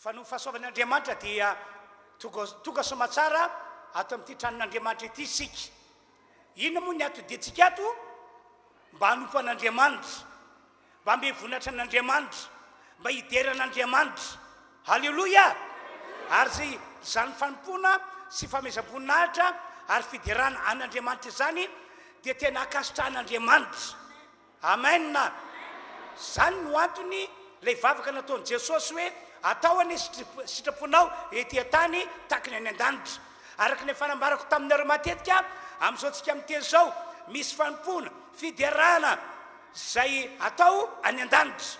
fa no fahasoavan'Andriamanitra dia toga somatsara ato amin'ity tranon'Andriamanitra ity sika. Inona moa ny atodintsika ato? Mba hanompo an'Andriamanitra, mba mbe vonatra an'Andriamanitra, mba hideran'Andriamanitra. Halleloia! Ary zany fanompona sy famezam-boninahitra ary fiderana an'Andriamanitra zany dia tena akasitrahan'Andriamanitra. Amen. Zany no antony ilay vavaka nataon'i Jesosy hoe atao ane sitraponao ety an-tany tahaka ny any an-danitra. Araka ny fanambarako taminareo matetika amin'izao tsika miteny zao, misy fanompona fiderana zay atao any an-danitra.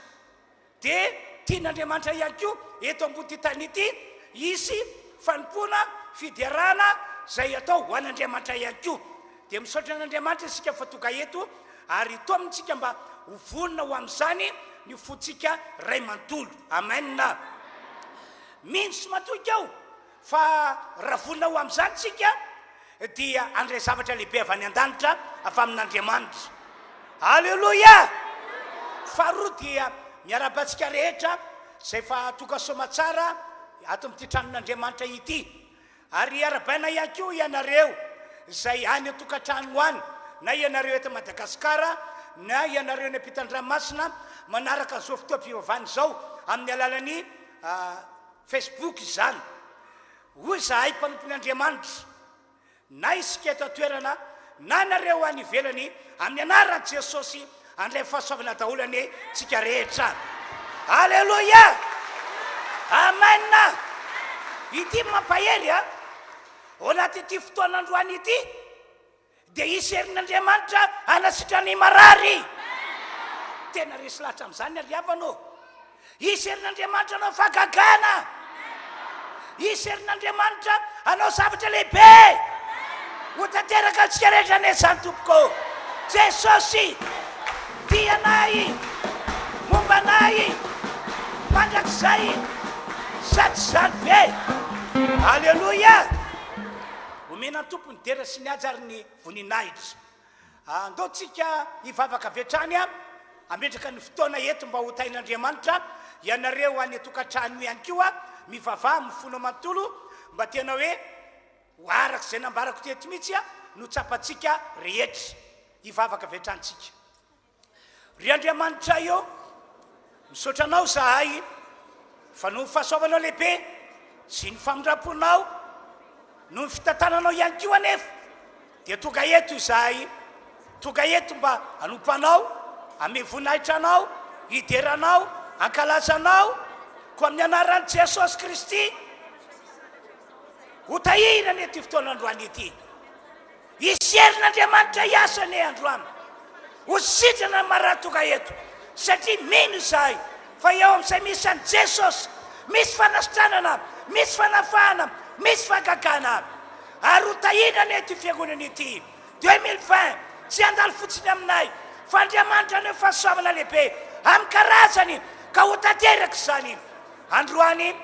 Dia tian'Andriamanitra ihany koa eto ambony tany ity isy fanompona fiderana zay atao ho an'Andriamanitra ihany koa. Dia misaotra an'Andriamanitra isika fa tonga eto ary to amintsika mba ho vonina ho amin'izany ny fotsika ray manontolo. Amen. Mino sy matoky aho fa raha vonina ho amin'izany tsika dia andray zavatra lehibe avy any an-danitra avy amin'Andriamanitra. Halleloia! Faharoa dia miara-batsika rehetra zay fa tokasaoma tsara ato amin'ity tranon'Andriamanitra ity. Ary arabaina ihany koa ianareo zay any an-tokantrano any, na ianareo eto Madagasikara, na ianareo ny ampitan-dranomasina, manaraka zao fotoam-pivavahana zao amin'ny alalan'ny Facebook zany. Hoy zahay mpanompon'Andriamanitra, na isika eto atoerana na nareo any ivelany, amin'ny anaran'i Jesosy andray fahasoavana daholo ane tsika rehetra. Halleloia! Amen. Ity mampahery ao anatyity fotoan'androany ity dia isy herin'Andriamanitra hanasitrany marary. Tena resy lahatra amin'izany ary havanao. Isy herin'Andriamanitra hanao fagagana. Isy herin'Andriamanitra hanao zavatra lehibe. Ho tanteraka antsika rehetra ane zany tompoko. Jesosy tia anay, momba anay, mandrakizay sady zany be. Halleloia! Omena tompony dera sy ny ajary ny voninahitra. Andao tsika hivavaka avy hatrany ametraka ny fotoana eto mba ho tain'Andriamanitra. Ianareo any tokantrano ihany koa mivavaha mifono manontolo mba tena hoe ho araka izay nambarako teto mihitsy no tsapatsika rehetra hivavaka avy hatranytsika. Ry Andriamanitra io, misaotra anao zahay fa no fahasoavanao lehibe sy ny famindram-ponao no ny fitantananao ihany koa anefa dia tonga eto izahay, tonga eto mba hanompanao, ame voninahitra anao, hideranao, ankalazanao ko amin'ny anaran'i Jesosy Kristy. Ho tahirana ety fotoan'androany ety. Isy herin'Andriamanitra hiasany androany. Ho sitrana marary tonga eto satria mino izahay fa eo amin'izay misy an'i Jesosy misy fanasitranana, misy fanafahana, misy fagagana. Ary ho tahirana ety fiangonana ety 2020 tsy handalo fotsiny aminay fa Andriamanitra no fahasoavana lehibe amin'ny karazany ka ho tanteraka izany. Androany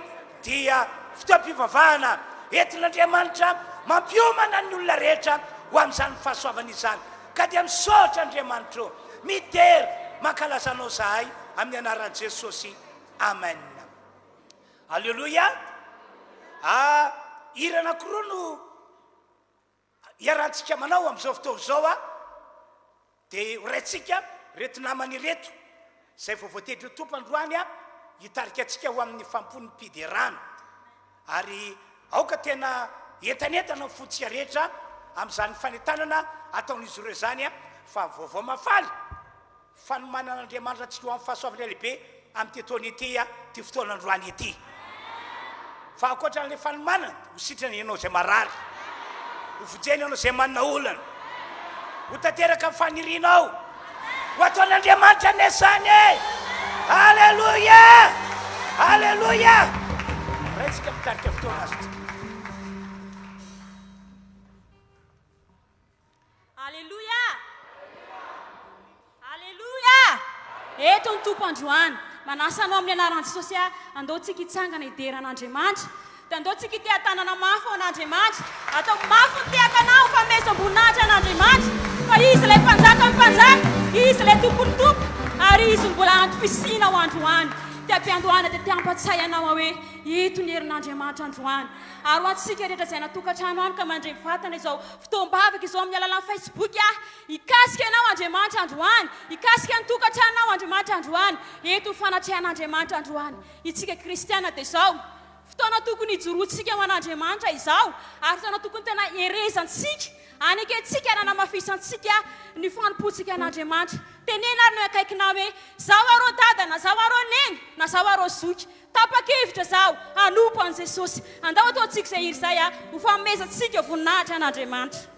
dia fotoam-pivavahana entin'Andriamanitra mampiomana ny olona rehetra ho amin'izany fahasoavana izany. Ka dia misaotra Andriamanitra mitery mankalazanao zahay amin'ny anaran'i Jesosy. Amen. Halleloia! Hira anankiroa no iarahantsika manao amin'izao fotoana izao dia horaintsika reto namany reto izay vao voatery tompo androany hitarika antsika ho amin'ny fampon'ny mpiderana. Ary aoka tena entanentana fotsika rehetra amin'izany fanentanana ataon'izy ireo zany fa vaovao mafaly fanomanan'Andriamanitra antsika ho amin'ny fahasoavana lehibe amin'ny tetony ety ty fotoan'androany ety. Fa ankoatran'ilay fanomanana ho sitrana ianao zay marary, ho vojena ianao zay manana olana, ho tanteraka amin'ny fanirinao, ho ataon'Andriamanitra nezany. Halleloia! Halleloia! Raintsika mitarika fotoana azy. Halleluia! Halleluia! Eto ny tompo androany, manasa anao amin'ny anaran'i Jesosy andao tsika hitsangana hideran'Andriamanitra, dia andao tsika ity tanana mafy an'Andriamanitra, atao mafy ny tehaka anao famesom-boninahitra an'Andriamanitra, fa izy ilay mpanjaka ny mpanjaka, izy ilay tompony tompo, ary izy mbola antom-pisina ho androany. tiam-piandohana dia tiam-patsay anao hoe eto ny herin'Andriamanitra androany ary ho antsika rehetra izay natokantrano any ka mandray vatana izao fotoam-bavaka izao amin'ny alalan'ny Facebook hikasika ianao Andriamanitra androany hikasika ny tokantranonao Andriamanitra androany eto ny fanatrehan'Andriamanitra androany itsika kristiana dia izao fotoana tokony hijoroantsika ho an'Andriamanitra izao ary fotoana tokony tena herezantsika anikeantsika nanamafisantsika ny fanompontsika an'Andriamanitra tenena ary no akaikinao hoe zao arô dada na zao arô neny na zao arô zoky tapa-kevitra zao anompo an' Jesosy andao ataontsika izay iry izay ho fanomezantsika voninahitra an'Andriamanitra.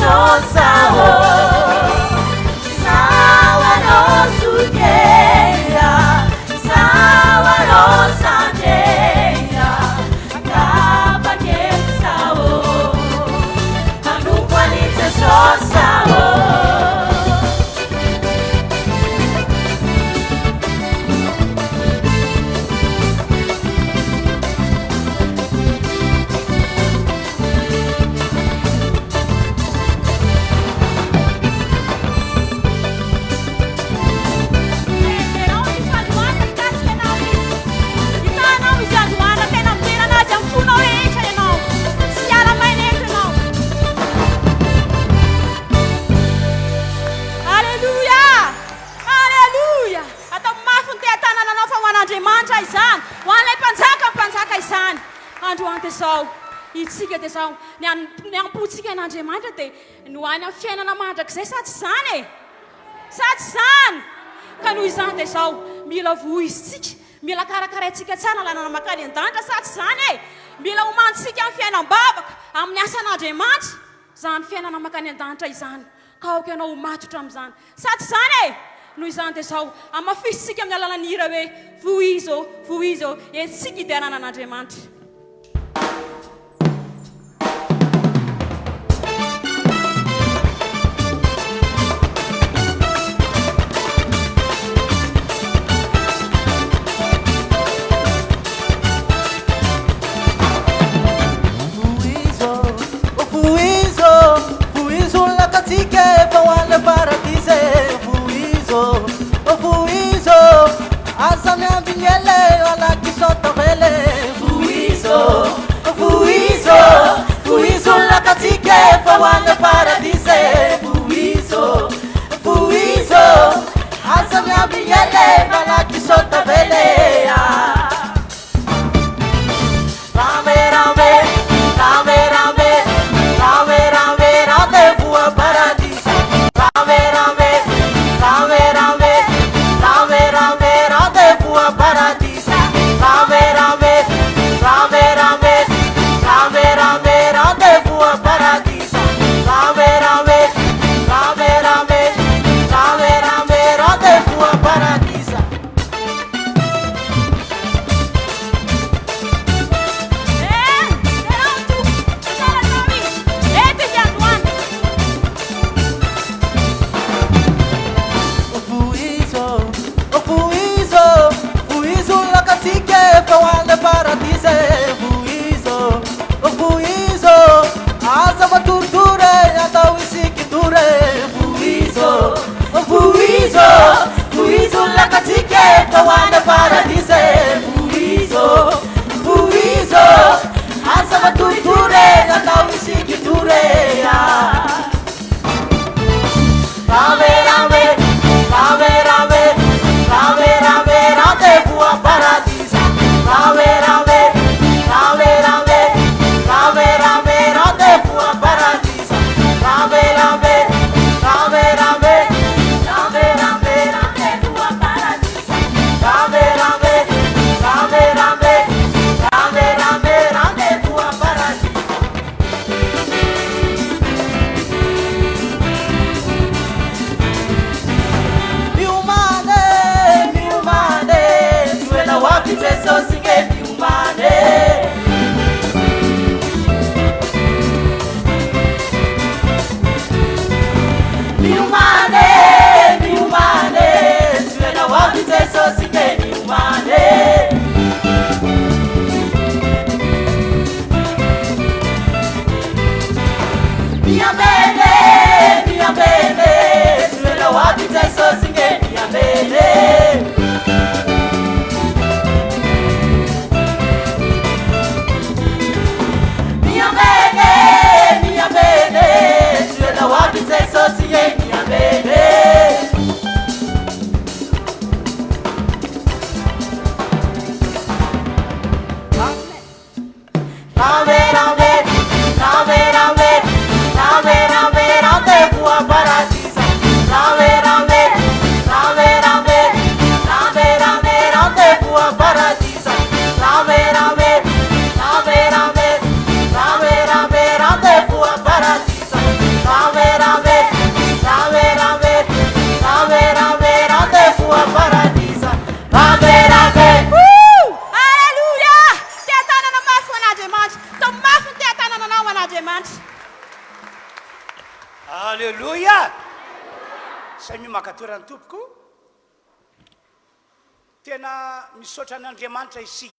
Nossa androany dia zao itsika dia zao ny ampotsika an'Andriamanitra dia no any amin'ny fiainana mandrakizay sa tsy izany e sa tsy izany ka noho izany dia zao mila voizitsika mila karakaraintsika tsara lanana makany an-danitra sa tsy izany e mila homantsika amin'ny fiainam-babaka amin'ny asan'Andriamanitra izany fiainana makany an-danitra izany ka aoka ianao matotra amin'izany sa tsy izany e noho izany dia zao amafisitsika amin'ny alalany hira hoe voizo etsika idianana an'Andriamanitra Alleluia! Samy makatoran'ny tompoko. Tena misaotra an'Andriamanitra isika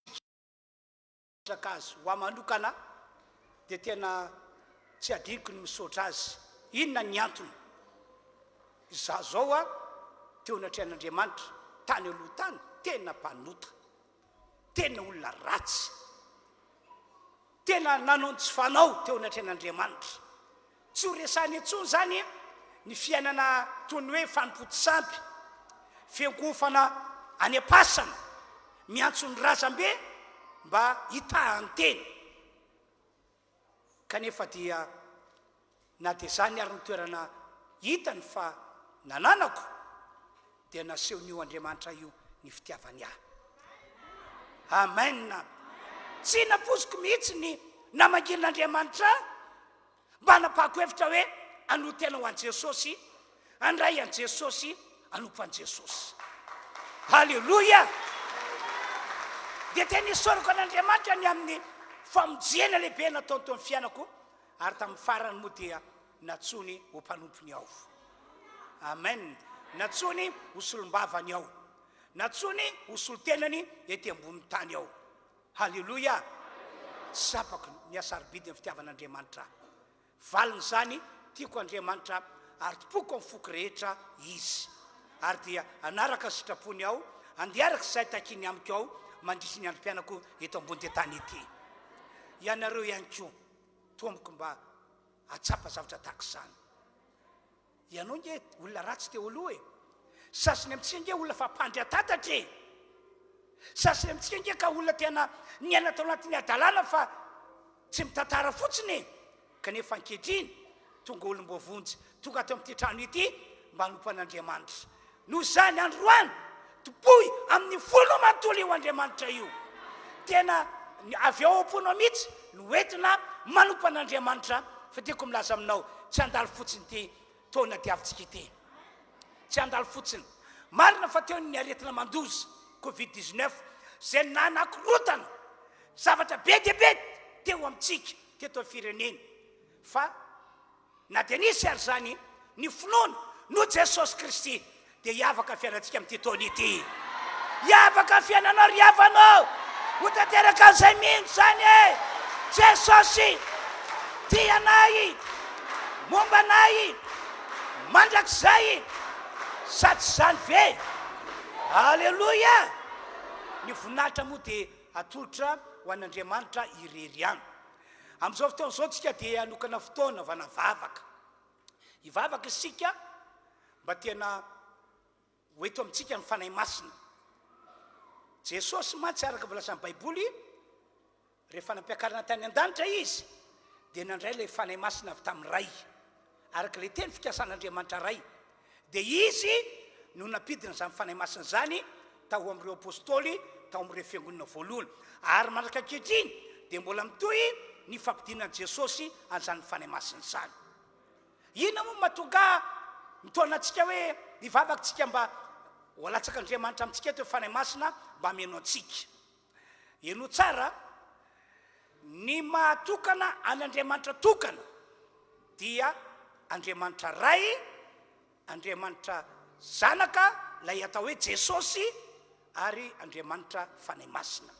azo ho amanokana dia tena tsy adiniko ny misaotra azy. Inona ny antony? Izaho zao a teo anatrehan'Andriamanitra tany aloha tany tena mpanota, tena olona ratsy, tena nanao tsy fanao teo anatrehan'Andriamanitra. Tsy ho resany intsony zany ny fiainana toy ny hoe fanompotisampy, fiankofana any am-pasana, miantso ny razambe mba hitahany teny. kanefa dia na dia zany ary ny toerana hitany fa nananako dia nasehon'io Andriamanitra io ny fitiavany ahy. Amen. Tsy napoziko mihitsy ny namangin'Andriamanitra mba napahako hevitra hoe anotena ho an' Jesosy, andray an' Jesosy, anompo an' Jesosy. Halleloia. Dia tena isorako an'Andriamanitra ny amin'ny famonjena lehibe natao tao amin'ny fiainako, ary tamin'ny farany moa dia natsony ho mpanompony ao. Amen. Natsony ho solom-bavany ao, natsony ho solo-tenany ety ambony tany ao. Halleloia. Sapako ny asarobidy ny fitiavan'Andriamanitra. Valiny zany tiako Andriamanitra ary topoko amin'ny foko rehetra izy. Ary dia anaraka ny sitrapony ao, andiaraka izay takiny amiko ao, mandrisy ny androm-piainako eto ambony tany ety. Ianareo ihany koa tomboko mba atsapa zavatra tahaka izany. Ianao nge olona ratsy teo aloha e. Sasany amintsika nge olona fampandry atatatra e. Sasany amintsika nge ka olona tena niaina tao anatin'ny adalàna fa tsy mitantara fotsiny e. Kanefa ankehitriny tonga olom-boavonjy tonga teo amin'ity trano ity mba hanompo an'Andriamanitra. Noho izany androany topoy amin'ny folo manontolo io Andriamanitra io. Tena avy ao am-ponao mihitsy no entina manompo an'Andriamanitra. Fa tiako milaza aminao, tsy andalo fotsiny ty taona diavintsika ity. Tsy andalo fotsiny. Marina fa teo ny aretina mandozy Covid-19 izay nanakorotana zavatra be dia be teo amintsika teto firenena. Fa na dia nisy ary zany ny finoana no Jesosy Kristy dia hiavaka fiainantsika amin'ity taona ity. Hiavaka fiainanao ry havanao ho tanteraka an'izay mihitsy zany e. Jesosy tia anay, momba anay, mandrakizay, sady zany ve. Halleloia. Ny voninahitra moa dia atolotra ho an'Andriamanitra irery any. Amin'izao fotoana izao tsika dia anokana fotoana vanavavaka. Hivavaka isika mba tena hoeto amintsika ny fanahy masina. Jesosy mantsy araka volazan'ny Baiboly, rehefa nampiakarana tany an-danitra izy dia nandray ilay fanahy masina avy tamin'ny ray, araka ilay teny fikasan'Andriamanitra ray. Dia izy no napidina izany fanahy masina izany tao amin'ireo apôstôly, tao amin'ireo fiangonana voalohany. Ary manaraka ankehitriny dia mbola mitohy ny fampidinan'i Jesosy an'izany fanahy masina izany. Ina moa mahatonga mitona antsika hoe hivavakantsika mba ho alatsak'Andriamanitra amintsika teo fanahy masina mba hameno antsika. Eno tsara ny mahatokana an'Andriamanitra tokana dia Andriamanitra ray, Andriamanitra zanaka lay atao hoe Jesosy, ary Andriamanitra fanahy masina.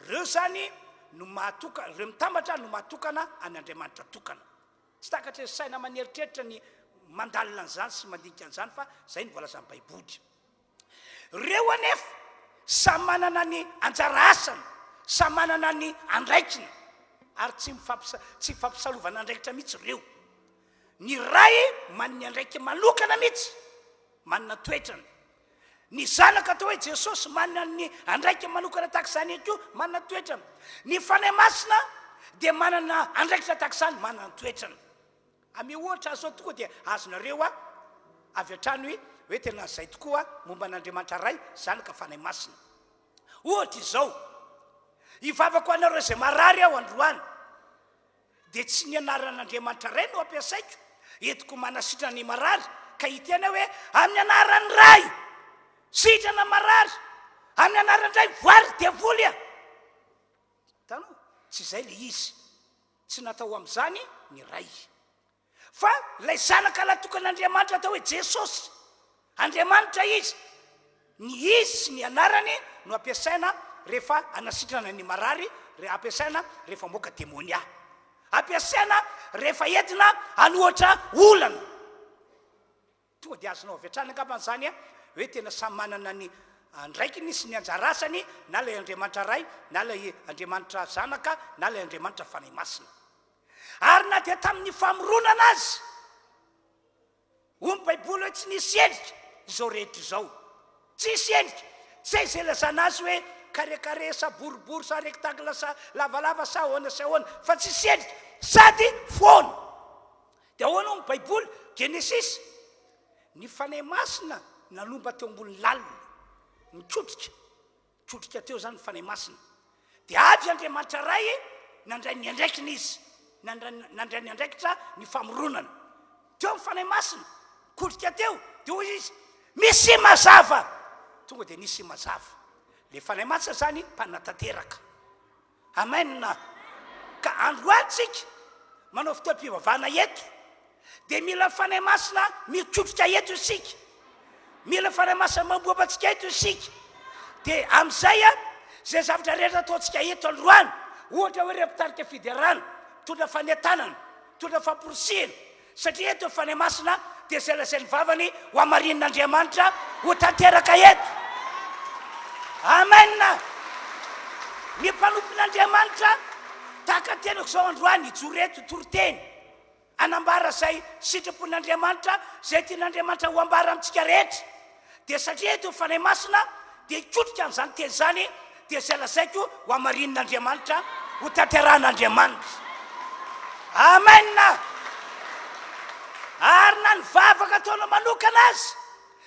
Reo zany no mahatokana, reo mitambatra no mahatokana an'Andriamanitra tokana. Tsy takatra saina maneritreritra ny mandalina an'izany sy mandinika an'izany fa zay ny voalazan'ny Baiboly. Reo anefa samy manana ny anjara asany, samy manana ny andraikiny, ary tsy fampisalovana andraikitra mihitsy reo. Ny ray manana andraiky manokana mihitsy, manana toetrany. Ny zanaka atao hoe Jesosy manana ny andraiky manokana tahaka izany koa, manana toetrany. Ny fanahy masina dia manana andraikitra tahaka izany, manana toetrany. Amy ohatra zao tokoa dia azonareo avy hatrany hoe tena zay tokoa momba an'Andriamanitra ray, zanaka fanahy masina. Ohatra izao, hivavako anareo izay marary aho androany, dia tsy ny anaran'Andriamanitra ray no ampiasaiko entiko manasitrana ny marary, ka hitena hoe amin'ny anaran'ny ray sitrana marary, amin'ny anaran'ny ray voary dia voly a. Hitanao, tsy izay le izy, tsy natao amin'izany ny ray. Fa ilay zanaka latokan'Andriamanitra atao hoe Jesosy, Andriamanitra izy, ny izy sy ny anarany no ampiasaina rehefa anasitrana ny marary, ampiasaina rehefa moka demonia, ampiasaina rehefa entina anohatra olana. Tonga dia azonao avy hatrany angamba zany hoe tena samy manana ny andraikiny sy ny anjara asany, na ilay Andriamanitra ray, na ilay Andriamanitra zanaka, na ilay Andriamanitra fanahy masina. Ary na dia tamin'ny famoronana azy, hoy ny Baiboly hoe tsy nisy endrika izao rehetra izao. Tsy nisy endrika, tsy izay lazana azy hoe karekare sa boribory sa rectangle sa lavalava sa ahoana sa ahoana fa tsy sendrika sady foana dia ahoana ny baiboly genesis ny fanahy masina nalomba teo ambony lalina mitrotrika teo zany ny fanahy masina dia avy Andriamanitra ray nandray ny andraikina izy nandray ny andraikitra ny famoronana teo ny fanahy masina kotrika teo dia hoy izy misy mazava tonga dia nisy mazava le fanahy masina zany mpanatateraka amen ka androantsika manao fitoam-pivavahana eto dia mila fanahy masina mitrotrika eto isika mila fanahy masina mamboapantsika eto isika dia amin'izay zay zavatra rehetra ataontsika eto androany ohatra hoe repitarika fiderana mitondra fanentanana mitondra famporisiana satria eto fanahy masina dia zay lazainy vavany ho amarin'Andriamanitra ho tanteraka eto amen ny mpanompon'Andriamanitra tahaka tenako zao androany ijoreto toroteny anambara zay sitrapon'Andriamanitra zay tian'Andriamanitra ho ambara amintsika rehetra dia satria eto fanahy masina dia ikotrika amin'izany teny zany dia zay lazaiko ho amarin'Andriamanitra ho tanteran'Andriamanitra amen ary na ny vavaka ataona manokana azy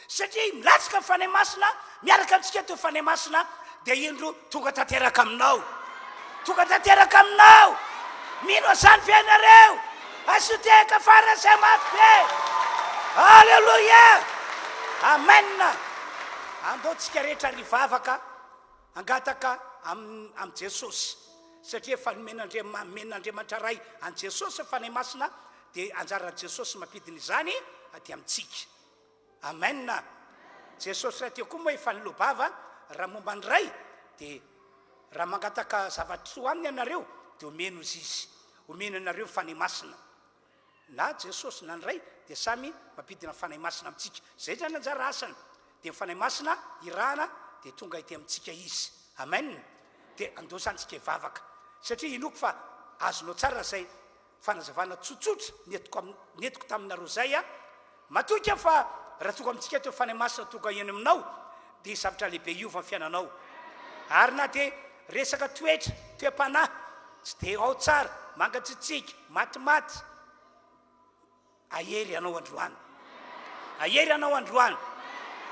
satria milatsaka ny fanahy masina miaraka amintsika eto fanahy masina dia indro tonga tanteraka aminao mino zany fiainareo asoteka fara zay mafy be halleloia amen andaontsika rehetra ry vavaka angataka am Jesosy satria efa men'Andriamanitra ray an Jesosy fanahy masina dia anjaran'i Jesosy mampidina izany aty amintsika amen Jesosy raha teo koa moa efa nilobava raha momba ny ray dia raha mangataka zavatsoa aminy ianareo dia omeno izy omeno ianareo fanahy masina na Jesosy na ny ray dia samy mampidina fanahy masina amintsika zay zany anjara asany dia fanahy masina irahana dia tonga ity amintsika izy amen dia andosantsika hivavaka satria inoko fa azonao tsara zay fanazavana tsotsotra netiko taminareo zay matoka fa raha tonga amintsika teo fanahy masina tonga eny aminao dia zavatra lehibe iova ny fiainanao ary na dia resaka toetra toe-panahy tsy dia ao tsara mangatsitsika matimaty ahery anao androany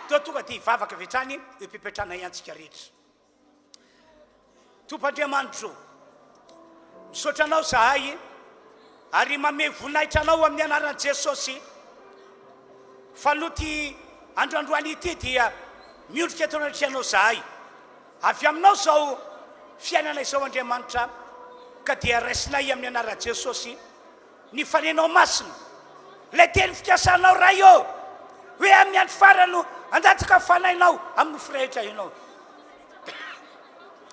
teo tonga dia hivavaka vetrany eo mpipetrana iantsika rehetra tompandriamanitro misaotra anao zahay ary mame voninahitra anao amin'ny anaran'i Jesosy faloty androandroany ity dia miondrika eto anatrianao zahay avy aminao zao fiainana izao Andriamanitra ka dia raisinay amin'ny anaran'i Jesosy ny fanenao masina lay teny fikasanao raha io hoe amin'ny andro farano andataka fanainao amin'ny firehetra ianao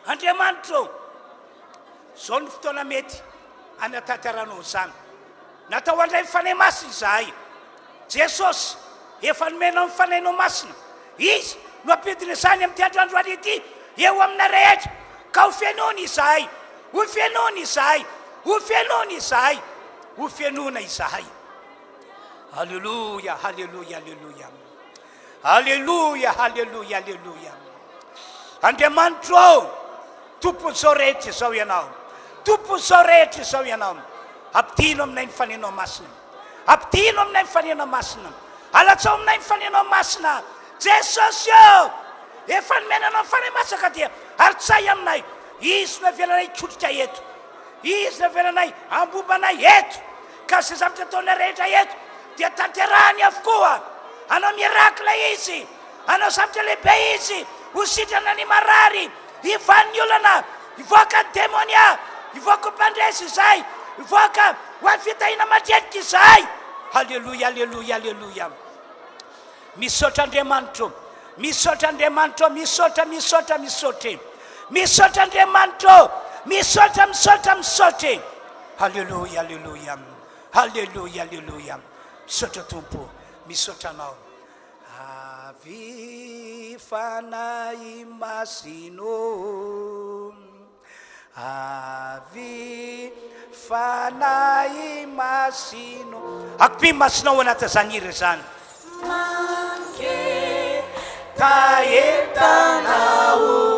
Andriamanitra zao ny fotoana mety anatanteranao zany natao andray fanahy masina zahay Jesosy efa nomenao ny fanainao masina izy no ampidina izany amin'ny androandroany ity eo amina rehetra ka ho fianona izahay ho fianona izahay halleluia Andriamanitra tompon'izao rehetra izao ianao ampitino aminay ny fanenao masina alatsao aminay ny fanenao masina Jesosy efa nomenanao ny fanahy masina ka dia aritsay aminay izy no avelanay ikotrika eto izy no avelanay ambombanay eto ka zay zavatra ataona rehetra eto dia tanterahany avokoa anao mirakla izy anao zavatra lehibe izy ho sitrana ny marary ivan'ny olana ivoaka ny demonia ivoaka mpandresy izay ivoaka ho any fitahina matretika izay halleluia misaotra Andriamanitra misaotra Andriamanitra misaotra Andriamanitra misaotra halleluia misaotra tompo misaotra anao avy fanahy masino avy fanahy masino akopy masinao anaty zany iry zany manke ta entanao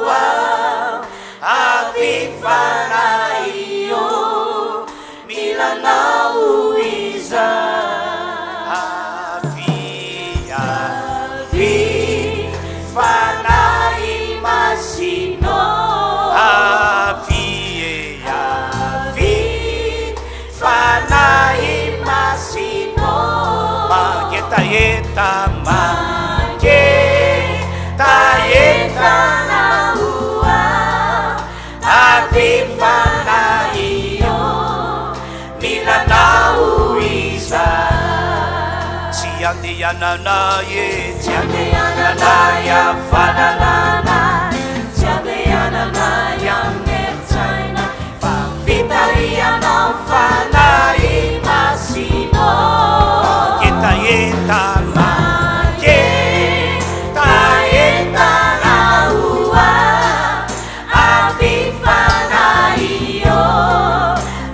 andehanana e tsy andehanana iafalalana tsy andehanana iameritsaina fa fitarianao fanahy masino etaeta taetanaoa avifanaio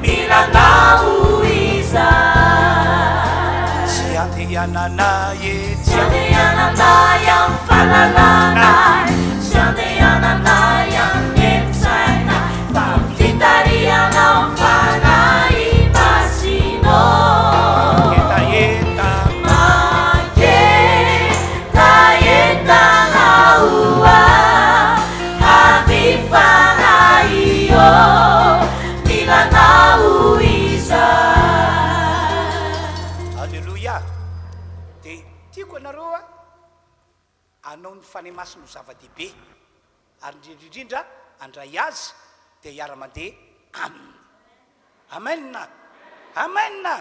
milanao iza tsy andehanana e tsy andehanana iafalalana tsy andehanana iameritsaina fa fitarianao fanahy masino etaeta taetanaoa avifanaio milanao iza alleloia dia tiako anareo a anao ny fanay masina ho zava-dehibe ary indrindrindrindra andray azy dia hiara-mandeha aminy amenna amenna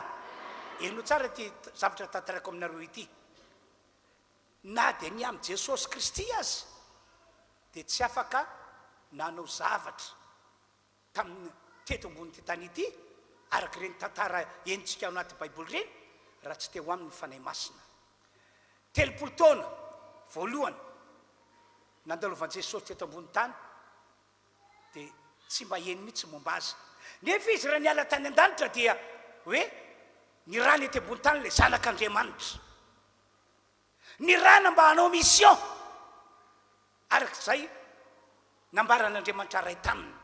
eno tsara ty zavatra tantarako aminareo ity na dia ny amin'ny jesosy kristy azy dia tsy afaka nanao zavatra tamin'ny teto ambony ty tany ity araka ireny tantara enitsika ao anaty baiboly ireny raha tsy teo aminy fanay masina 30 taona voalohany nandalovan'i jesosy teto ambony tany dia tsy mba eny mihitsy momba azy nefa izy raha niala tany an-danitra dia hoe ny rana ety ambony tany le zanak'Andriamanitra ny rana mba hanao mission arak'izay nambaran'Andriamanitra ray taminy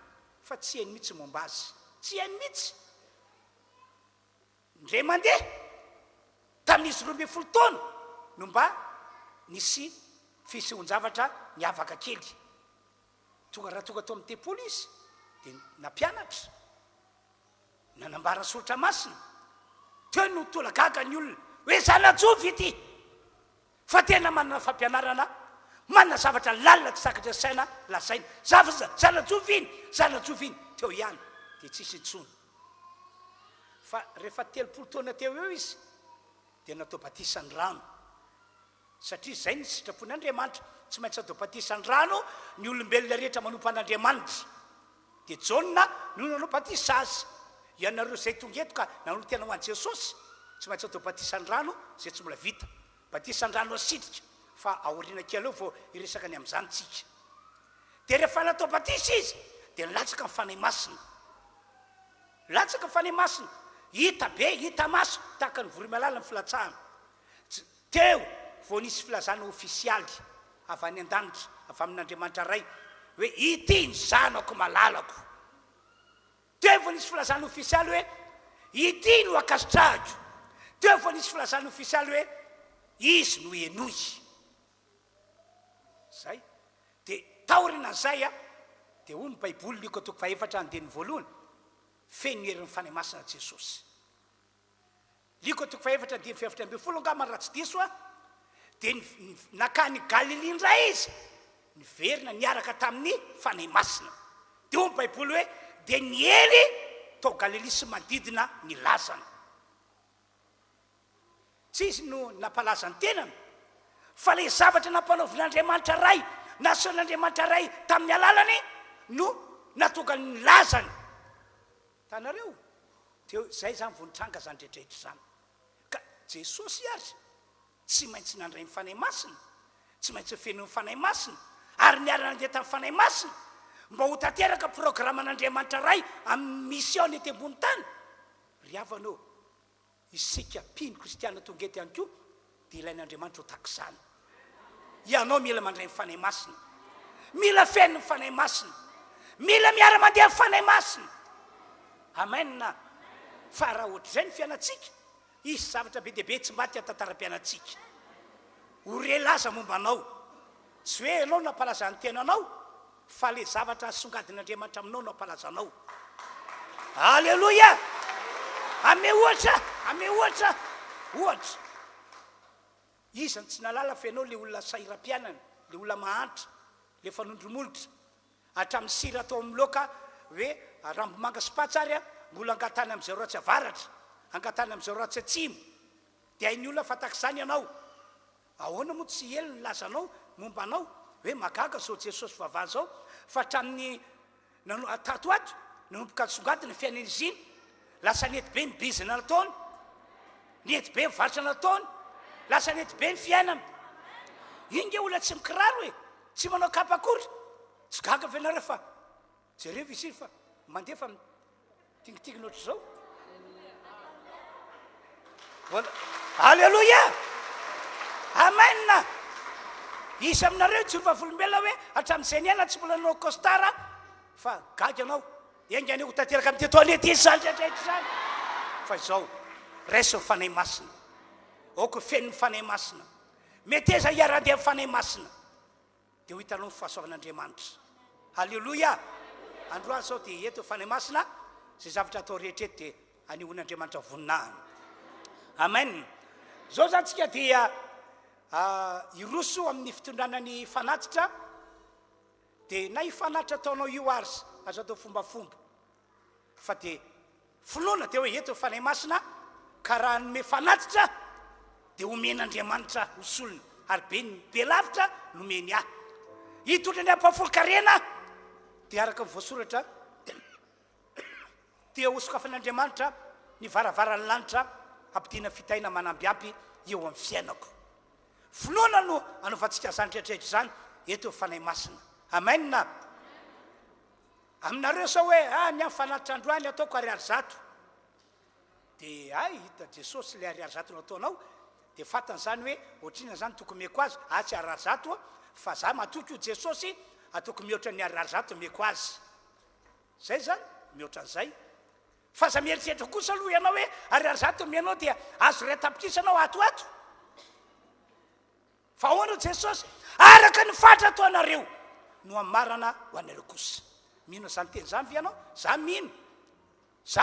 fa tsy eny mihitsy momba azy tsy eny mihitsy ndre mandeha tamin'izy 12 taona no mba nisy fisehoan-javatra niavaka kely tonga raha tonga tao amin'ny tempolo izy dia nampianatra nanambara soratra masina teo no tolagaga ny olona hoe zanajovy ity fa tena manana fampianarana manana zavatra lalina tsy sakatra saina lazaina zanajovy iny teo ihany dia tsisy intsony fa rehefa 30 taona teo eo izy dia natao batisany rano satria zay ny sitrapon'Andriamanitra tsy maintsy atao batisany rano ny olombelona rehetra manompo an'Andriamanitra dia jauna no nanao batisa azy ianareo zay tonga eto ka nanolo tena ho an' Jesosy tsy maintsy atao batisany rano zay tsy mbola vita batisany rano asitrika fa aoriana kely eo vao iresaka ny amin'izany tsika dia rehefa natao batisa izy dia latsaka ny fanay masina latsaka ny fanay masina hita be hita maso tahaka ny voromalala ny filatsahana teo vao nisy filazana ofisialy avy any an-danitra avy amin'Andriamanitra ray hoe ity ny zanako malalako teo vao nisy filazana ofisialy hoe ity no akasitrahako teo vao nisy filazana ofisialy hoe izy no enoy zay dia taorinan'izay a dia hoy ny baiboly liko toko faefatra andeny voalohany feno herin'ny fanay masina Jesosy liko toko faefatra andeny faefatra ambin'ny folo angamany raha tsy diso a dia nakany Galilea indray izy niverina niaraka tamin'ny fanay masina dia hoy ny baiboly hoe dia ny ely tao Galilea sy manodidina ny lazana tsy izy no nampalaza ny tenany fa le zavatra nampanaovin'Andriamanitra ray nason'Andriamanitra ray tamin'ny alalany no natonga ny lazany tanareo teo zay zany vonintranga zany rehetrarehetra zany ka Jesosy azy tsy maintsy nandray ny fanay masina tsy maintsy feno ny fanay masina ary niara nandeha tamin'ny fanay masina mba ho tanteraka programan'Andriamanitra ray amin'ny mission ety ambony tany ry havanao isika mpino kristiana tonga eto ihany koa dia ilain'Andriamanitra ho takizany ianao mila mandray ny fanay masina mila feno ny fanay masina mila miara-mandeha ny fanay masina amenna fa raha ohatr'izay ny fiainatsika isy zavatra be dehibe tsy maty an-tantaram-piainatsika ore laza momba anao tsy hoe anao nampalaza ny tenanao fa le zavatra songadin'Andriamanitra aminao no ampalazanao alleloia ame ohatra izany tsy nalala fa ianao le olona sairam-pianana le olona mahantra le fanondromolotra hatramin'ny sira atao amin'ny loka hoe rambomanga sy patsary a mbola angatany amin'izay ratsy avaratra angatany amin'izay ratsy atsimo dia hainy olona fatak'izany ianao ahoana moa tsy elo ny lazanao momba anao hoe magaga zao jesosy vavany zao fa hatramin'ny tato ato nanomboka songadiny fiainana izy iny lasa nety be ny bizina nataony nety be mivarotra nataony lasa nety be ny fiainana inge olona tsy mikiraro e tsy manao kapakory tsy gaga ve nareo fa jereo izy iny fa mandeha fa tingitigy noatra zao alleloia amenna isy aminareo tsy ovavolombelona hoe hatramin'izay niaina tsy mbola nanao costara fa gaga anao engany ho tanteraka amin'ny tetoanety izy zany rehetrarehetra zany fa izao raiso ny fanay masina oko fenony fanay masina mety eza hiara-ndeha amin'ny fanay masina dia ho hitanao ny fahasoavan'Andriamanitra alleloia androany zao dia eto fanay masina zay zavatra atao rehetrety dia anehoan'Andriamanitra voninahiny amen zao zany tsika dia iroso amin'ny fitondranany fanatitra dia na ifanatitra ataonao io ary azo atao fombafomba fa dia finoana dia hoe eto fanay masina ka raha nome fanatitra dia omen'Andriamanitra hosolony ary be lavitra nomeny ahy hitondra ny ampahafolo-karena dia araka ny voasoratra dia hosokafan'Andriamanitra ny varavaran'ny lanitra ampidina fitaina manambiampy eo amin'ny fiainako finoana no anaovantsika zany rehetrarehetra zany eto fanay masina amenna aminareo sao hoe ny amin'ny fanatitra androany ataoko ariary zato dia hita jesosy le ariary zato nataonao dia fatany zany hoe ohatrina zany tokony meko azy tsy ariary zato fa za matoky io jesosy ataoko mihoatra ny ariary zato meko azy zay zany mihoatra an'izay fa za mieritreritra kosa aloha ianao hoe ariary zato mianao dia azo ray tapitrisy anao atoato fa ahoana jesosy araka ny fatra ataonareo no amarana ho anareo kosa mino zany teny zany vi ianao za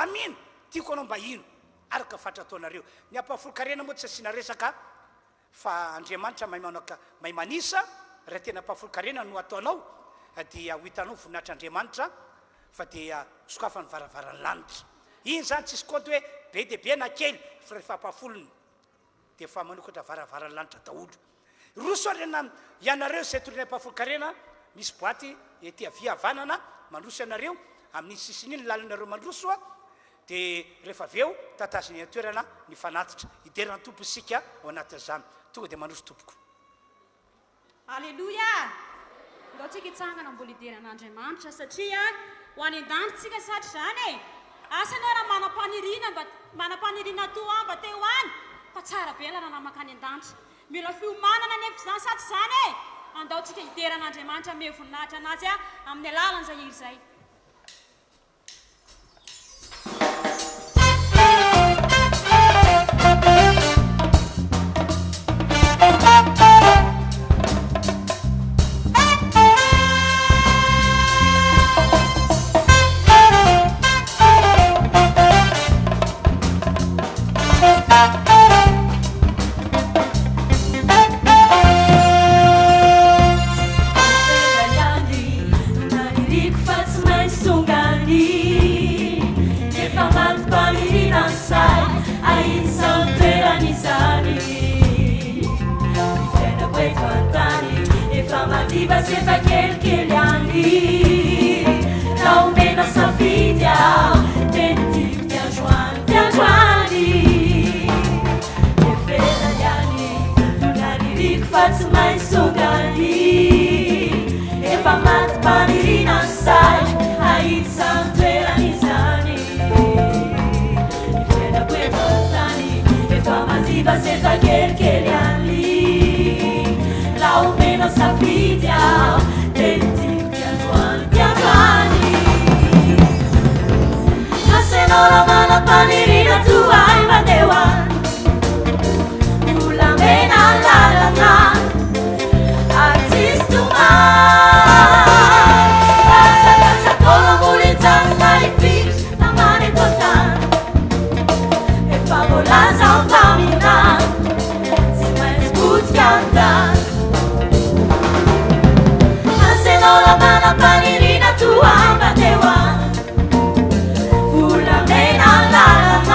mino tiako anao mba ino araka fatra ataonareo ny ampahafolo-karena moa tsy asiana resaka fa Andriamanitra mahay manisa raha tena ampahafolo-karena no ataonao dia ho hitanao voninahitr'Andriamanitra fa dia sokafany varavaran'ny lanitra iny zany tsisy konty hoe be dia be na kely fa rehefa ampahafolony dia fa manokatra varavaran'ny lanitra daholo roso rena ianareo zay tolony ampahafolo-karena misy boaty ety avia havanana mandroso ianareo amin'ny sisiny iny lalinareo mandroso dia rehefa aveo tataziny atoerana ny fanatitra hiderana tompo isika ao anatin'izany tonga dia mandroso tompoko alleloia ndao tsika hitsangana mbola hideran'Andriamanitra satria ho any an-danitsika satry zany e asanao raha manam-panirina toa mba teo any fa tsara be la raha namakany an-danitra mila fiomanana nefa zany satsy zany e andao tsika hideran'Andriamanitra me voninahitra anazy amin'ny alalan'izay iry zay Senta quelqu'un ali, não me na safidia, tenti bien joani, e fela yani, nari rik fats mais songali, e famat panirina sai, ai santuera nizani, e fela quetani, e famativa senta quelqu'un ali, não me na safidia. Ora mana panirina tuai madewan Ula mena lalana Artis tumai Kasa kasa kola mulitan naifix Namane totan E favola zampamina Simais put cantan Ora mana panirina tuai madewan la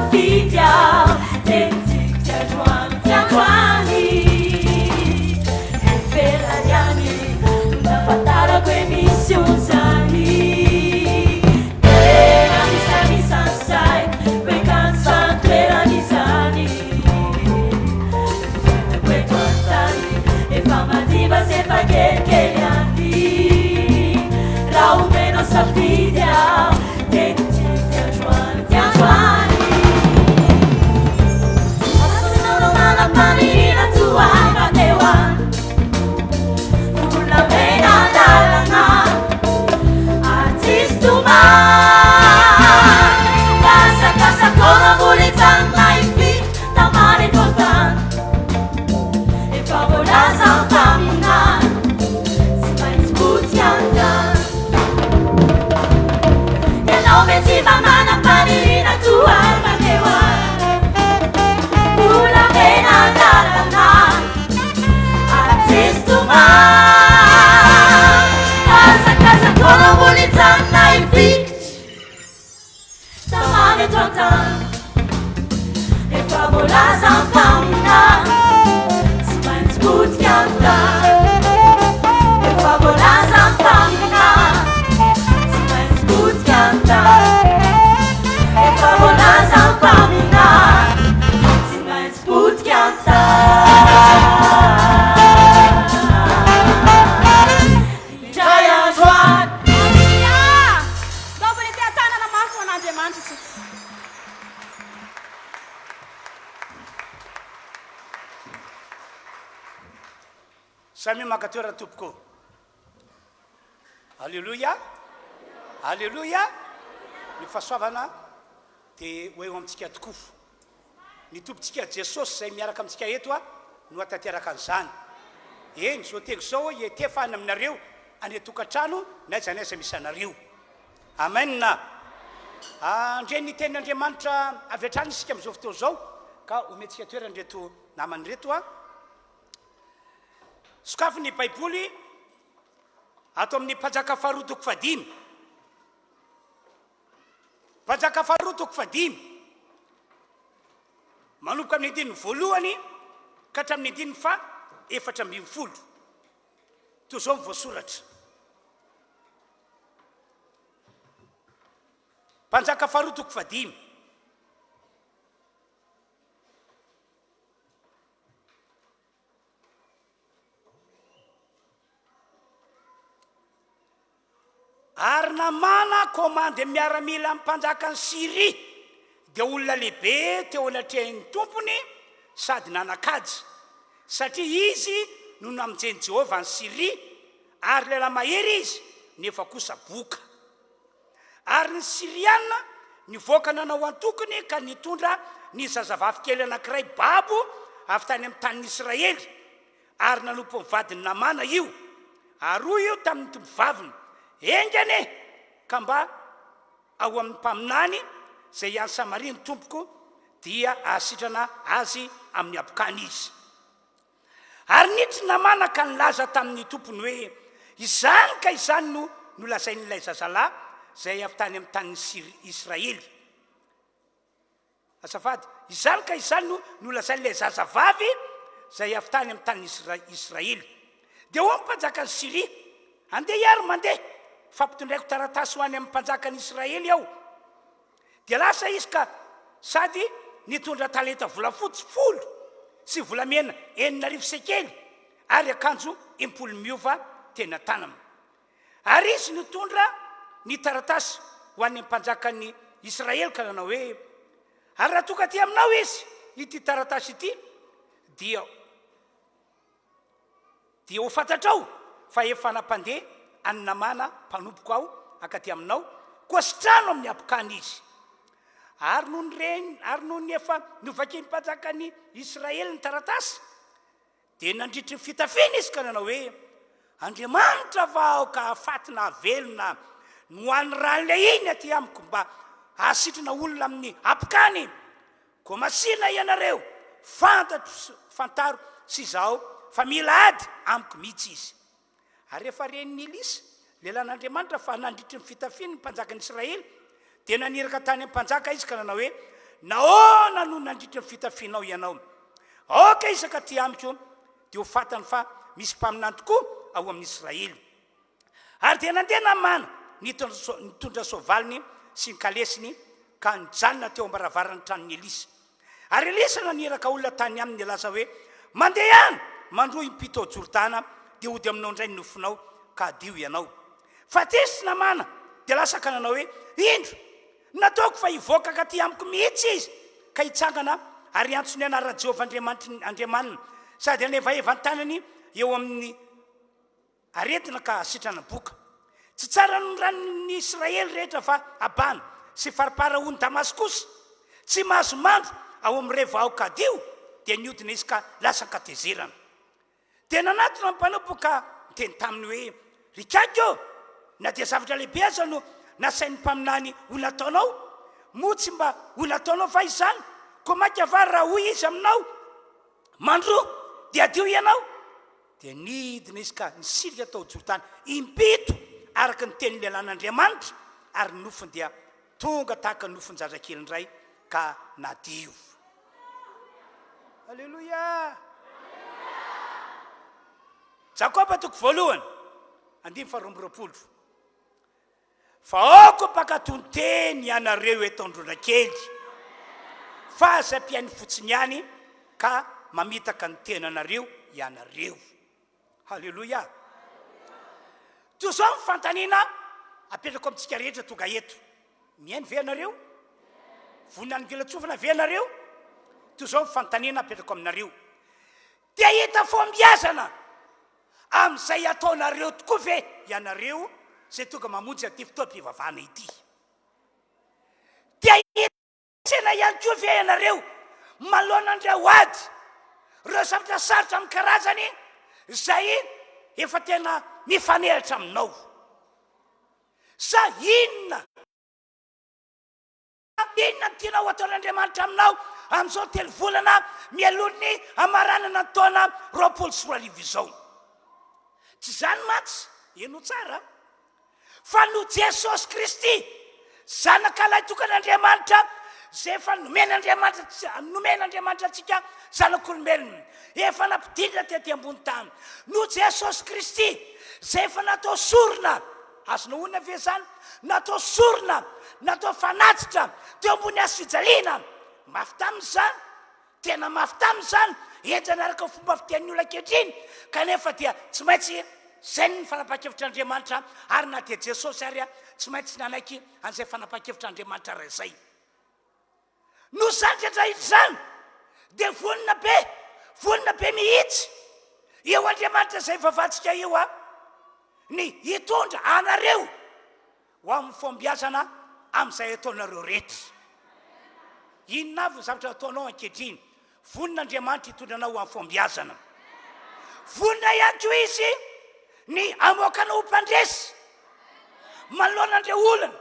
safidy aho dia nitsika tiandroany tiandroany eferany any nafantarako hoe misy ozany tena misamisansay hoe kansantoerany izany fiainako eto antany efa madiva sy efa kelikely any raha omena safidy aho dia nitsika tiandroany tiandroany asinao manampanirina toany mandeoany volamena lalana artistoma kasakasakona molitsanina ifity tamany totany efa voalaza taminany tsy maintsy botsy antany ianao mety mananampanirina toany mandeoany volamena lalana artistoma kasakasakona molitsanina ifity tamany eto antany efa voalaza taminany tsy maintsy botsy antany efa voalaza taminany tsy maintsy botsy antany efa voalaza taminany tsy maintsy botsy antany indray androany Dopo le tia tanana mafy ho an'Andriamanitra isika. samy maka toerana tompoko alleluia alleluia ny fahasoavana dia ho eo amintsika tokoa ny tompontsika jesosy zay miaraka amintsika eto a no atanteraka an'izany eny zao teny zao etefany aminareo any tokantrano naiza naiza misy anareo amen andre ny tenin'Andriamanitra avy hatrany isika amin'izao fotoana zao ka omentsika toerana reto namany reto a sokafy ny baiboly ato amin'ny mpanjaka faharoa toko fadimy mpanjaka faharoa toko fadimy manomboka amin'ny andininy voalohany ka hatramin'ny andininy fa efatra ambin'ny folo toy zao mivoasoratra mpanjaka faharoa toko fadimy ary namana komandy miaramila amin'ny mpanjaka ny Siria dia olona lehibe teo anatrehan'ny tompony sady nanakajy satria izy no namonjeny Jehovah ny Siria ary lehilahy mahery izy nefa kosa boka ary ny Siriana nivoaka nanao antokony ka nitondra ny zazavavy kely anankiray babo avy tany amin'ny tanin'ny Israely ary nanompo mivadiny namana io ary hoy io tamin'ny tompom-baviny engane ka mba ao amin'ny mpaminany zay any Samaria ny tompoko dia ahasitrana azy amin'ny apokany izy ary nitry namana ka nilaza tamin'ny tompony hoe izany ka izany no nolazain'ilay zazalahy zay avy tany amin'ny tanin'ny Israely azafady izany ka izany no nolazain'ilay zazavavy zay avy tany amin'ny tanin'ny Israely dia ho mpanjaka ny Siria andeha iary mandeha fampitondraiko taratasy ho any amin'ny mpanjakan'ny Israely ao dia lasa izy ka sady nitondra talenta volafotsy 10 sy volamena 9 sekely ary akanjo 10 miova tena tanana ary izy nitondra ny taratasy ho any mpanjakan'ny Israely ka nanao hoe ary raha toka ty aminao izy ity taratasy ity dia ho fantatrao fa efa nampandeha any namana mpanompoka ao akaty aminao koa sitrano amin'ny apokany izy ary noho ny reny ary noho ny efa novakiny mpanjakan'ny Israely ny taratasy dia nandritry ny fitafiana izy ka nanao hoe Andriamanitra vao ka afatina velona no any ran'ilay iny aty amiko mba ahasitrana olona amin'ny apokany ko masina ianareo fantaro sy izao fa mila ady amiko mihitsy izy ary rehefa reniny Elisa lelan'Andriamanitra fa nandritry ny fitafiana ny mpanjakan'ny Israely dia naniraka tany amin'ny mpanjaka izy ka nanao hoe naona no nandritra ny fitafianao ianao. Oka isaka ty amiko dia ho fatany fa misy mpaminany tokoa ao amin'ny Israely. Ary dia nandeha namana nitondra sovaliny sy ny kalesiny ka nijanona teo ambaravarany tranon'ny Elisa. Ary Elisa naniraka olona tany aminy laza hoe mandeha ihany mandroy mpito Jordana dia hody aminao indray ny nofinao ka adio ianao. Fa tisy namana dia lasa ka nanao hoe indro nataoko fa hivoaka ka ty amiko mihitsy izy ka hitsangana ary antsony anara Jehovah Andriamanina sady anevaeva ny tanany eo amin'ny aretina ka sitrana boka. Tsy tsara no ran'ny Israely rehetra fa abana sy faripara hony Damaskosy tsy mahazo mandro ao amin'ny revao ka dio dia niodina izy ka lasa ka tezerana. Tena natona mpanompo ka miteny taminy hoe rikako na dia zavatra lehibe aza no nasain'ny mpaminany ho nataonao moa tsy mba ho nataonao fa izany ko maika vary raha hoy izy aminao mandro dia adio ianao. Dia nidina izy ka nisirika tao Jordana impito araka ny teny lelan'Andriamanitra ary nofony dia tonga tahaka nofony zazakely indray ka nadio. Alleluia. Jakoba toko voalohany 2:20. Fa aoko mpakatonteny ianareo eto andronakely fa aza-piainy fotsiny ihany ka mamitaka ny tenanareo ianareo. Halleluia. Toy izao mifantaniana apetrako amintsika rehetra tonga eto. Miainy ve ianareo? Vonina ny velatsofana ve ianareo? Toy izao mifantaniana apetrako aminareo. Dia hita fombiazana amin'izay ataonareo tokoa ve ianareo zay tonga mamonjy aty fotoam-pivavahana ity. Dia hitsena ihany koa ve ianareo malona andreo ady ireo zavatra sarotra amin'ny karazany zay efa tena mifanehatra aminao. Sa inona tianao ataon'Andriamanitra aminao amin'izao 3 volana mialohan'ny amaranana taona 24 izao? Tsy zany mantsy eno tsara fa no Jesosy Kristy zanak'alahy tokan'Andriamanitra zay efa nomen'Andriamanitra atsika zanak'olombelona efa nampidindra tety ambony tany. No Jesosy Kristy zay efa natao sorona azonao ona ve zany? Natao sorona, natao fanatitra teo ambony hazo fijaliana. Mafy tamin'izany, tena mafy tamin'izany enjana araka fomba fitenin'ny olona ankehitriny kanefa dia tsy maintsy zay ny fanapa-kevitr'Andriamanitra ary na dia Jesosy ary tsy maintsy nanaiky an'izay fanapa-kevitr'Andriamanitra raha izay. No zany rehetra zany dia vonina be mihitsy eo Andriamanitra zay vavatsika eo ny hitondra anareo ho amin'ny fombiazana amin'izay ataonareo rehetra. Inona avy ny zavatra ataonao ankehitriny? Vonin'Andriamanitra hitondranao ho amin'ny fombiazana. Vonina ihany koa izy ny amoakanao mpandresy malonan'ireo olona,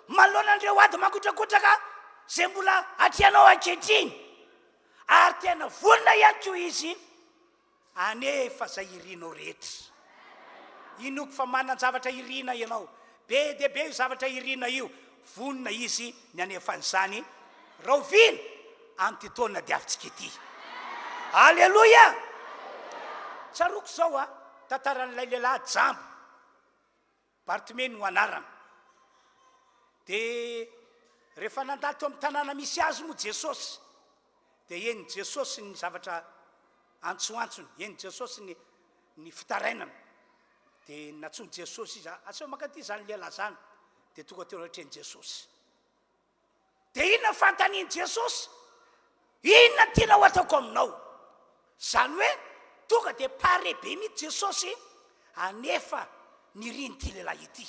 malonan'ireo ady makotrakotraka zay mbola atianao ankehitriny. Ary tena vonina ihany koa izy anefa zay irinao rehetra. Inoko fa manan-javatra irina ianao, be dia be io zavatra irina io, vonina izy ny anefan'izany rahovina amin'ity taona diavintsika ity. Alleluia. Tsaroko zao tantaran'ilay lehilahy Jambo, Bartimée no anarana. Dia rehefa nandalo teo amin'ny tanàna misy azy moa Jesosy, dia eny Jesosy ny zavatra antsoantsony, eny Jesosy ny fitarainana. Dia natsony Jesosy izy aseo makaty zany lehilahy zany dia tonga teo rehetreny Jesosy. Dia inona fantaniany Jesosy? Inona tianao ataoko aminao? Zany hoe tonga dia pare be mihitsy Jesosy anefa niriny lehilahy ity,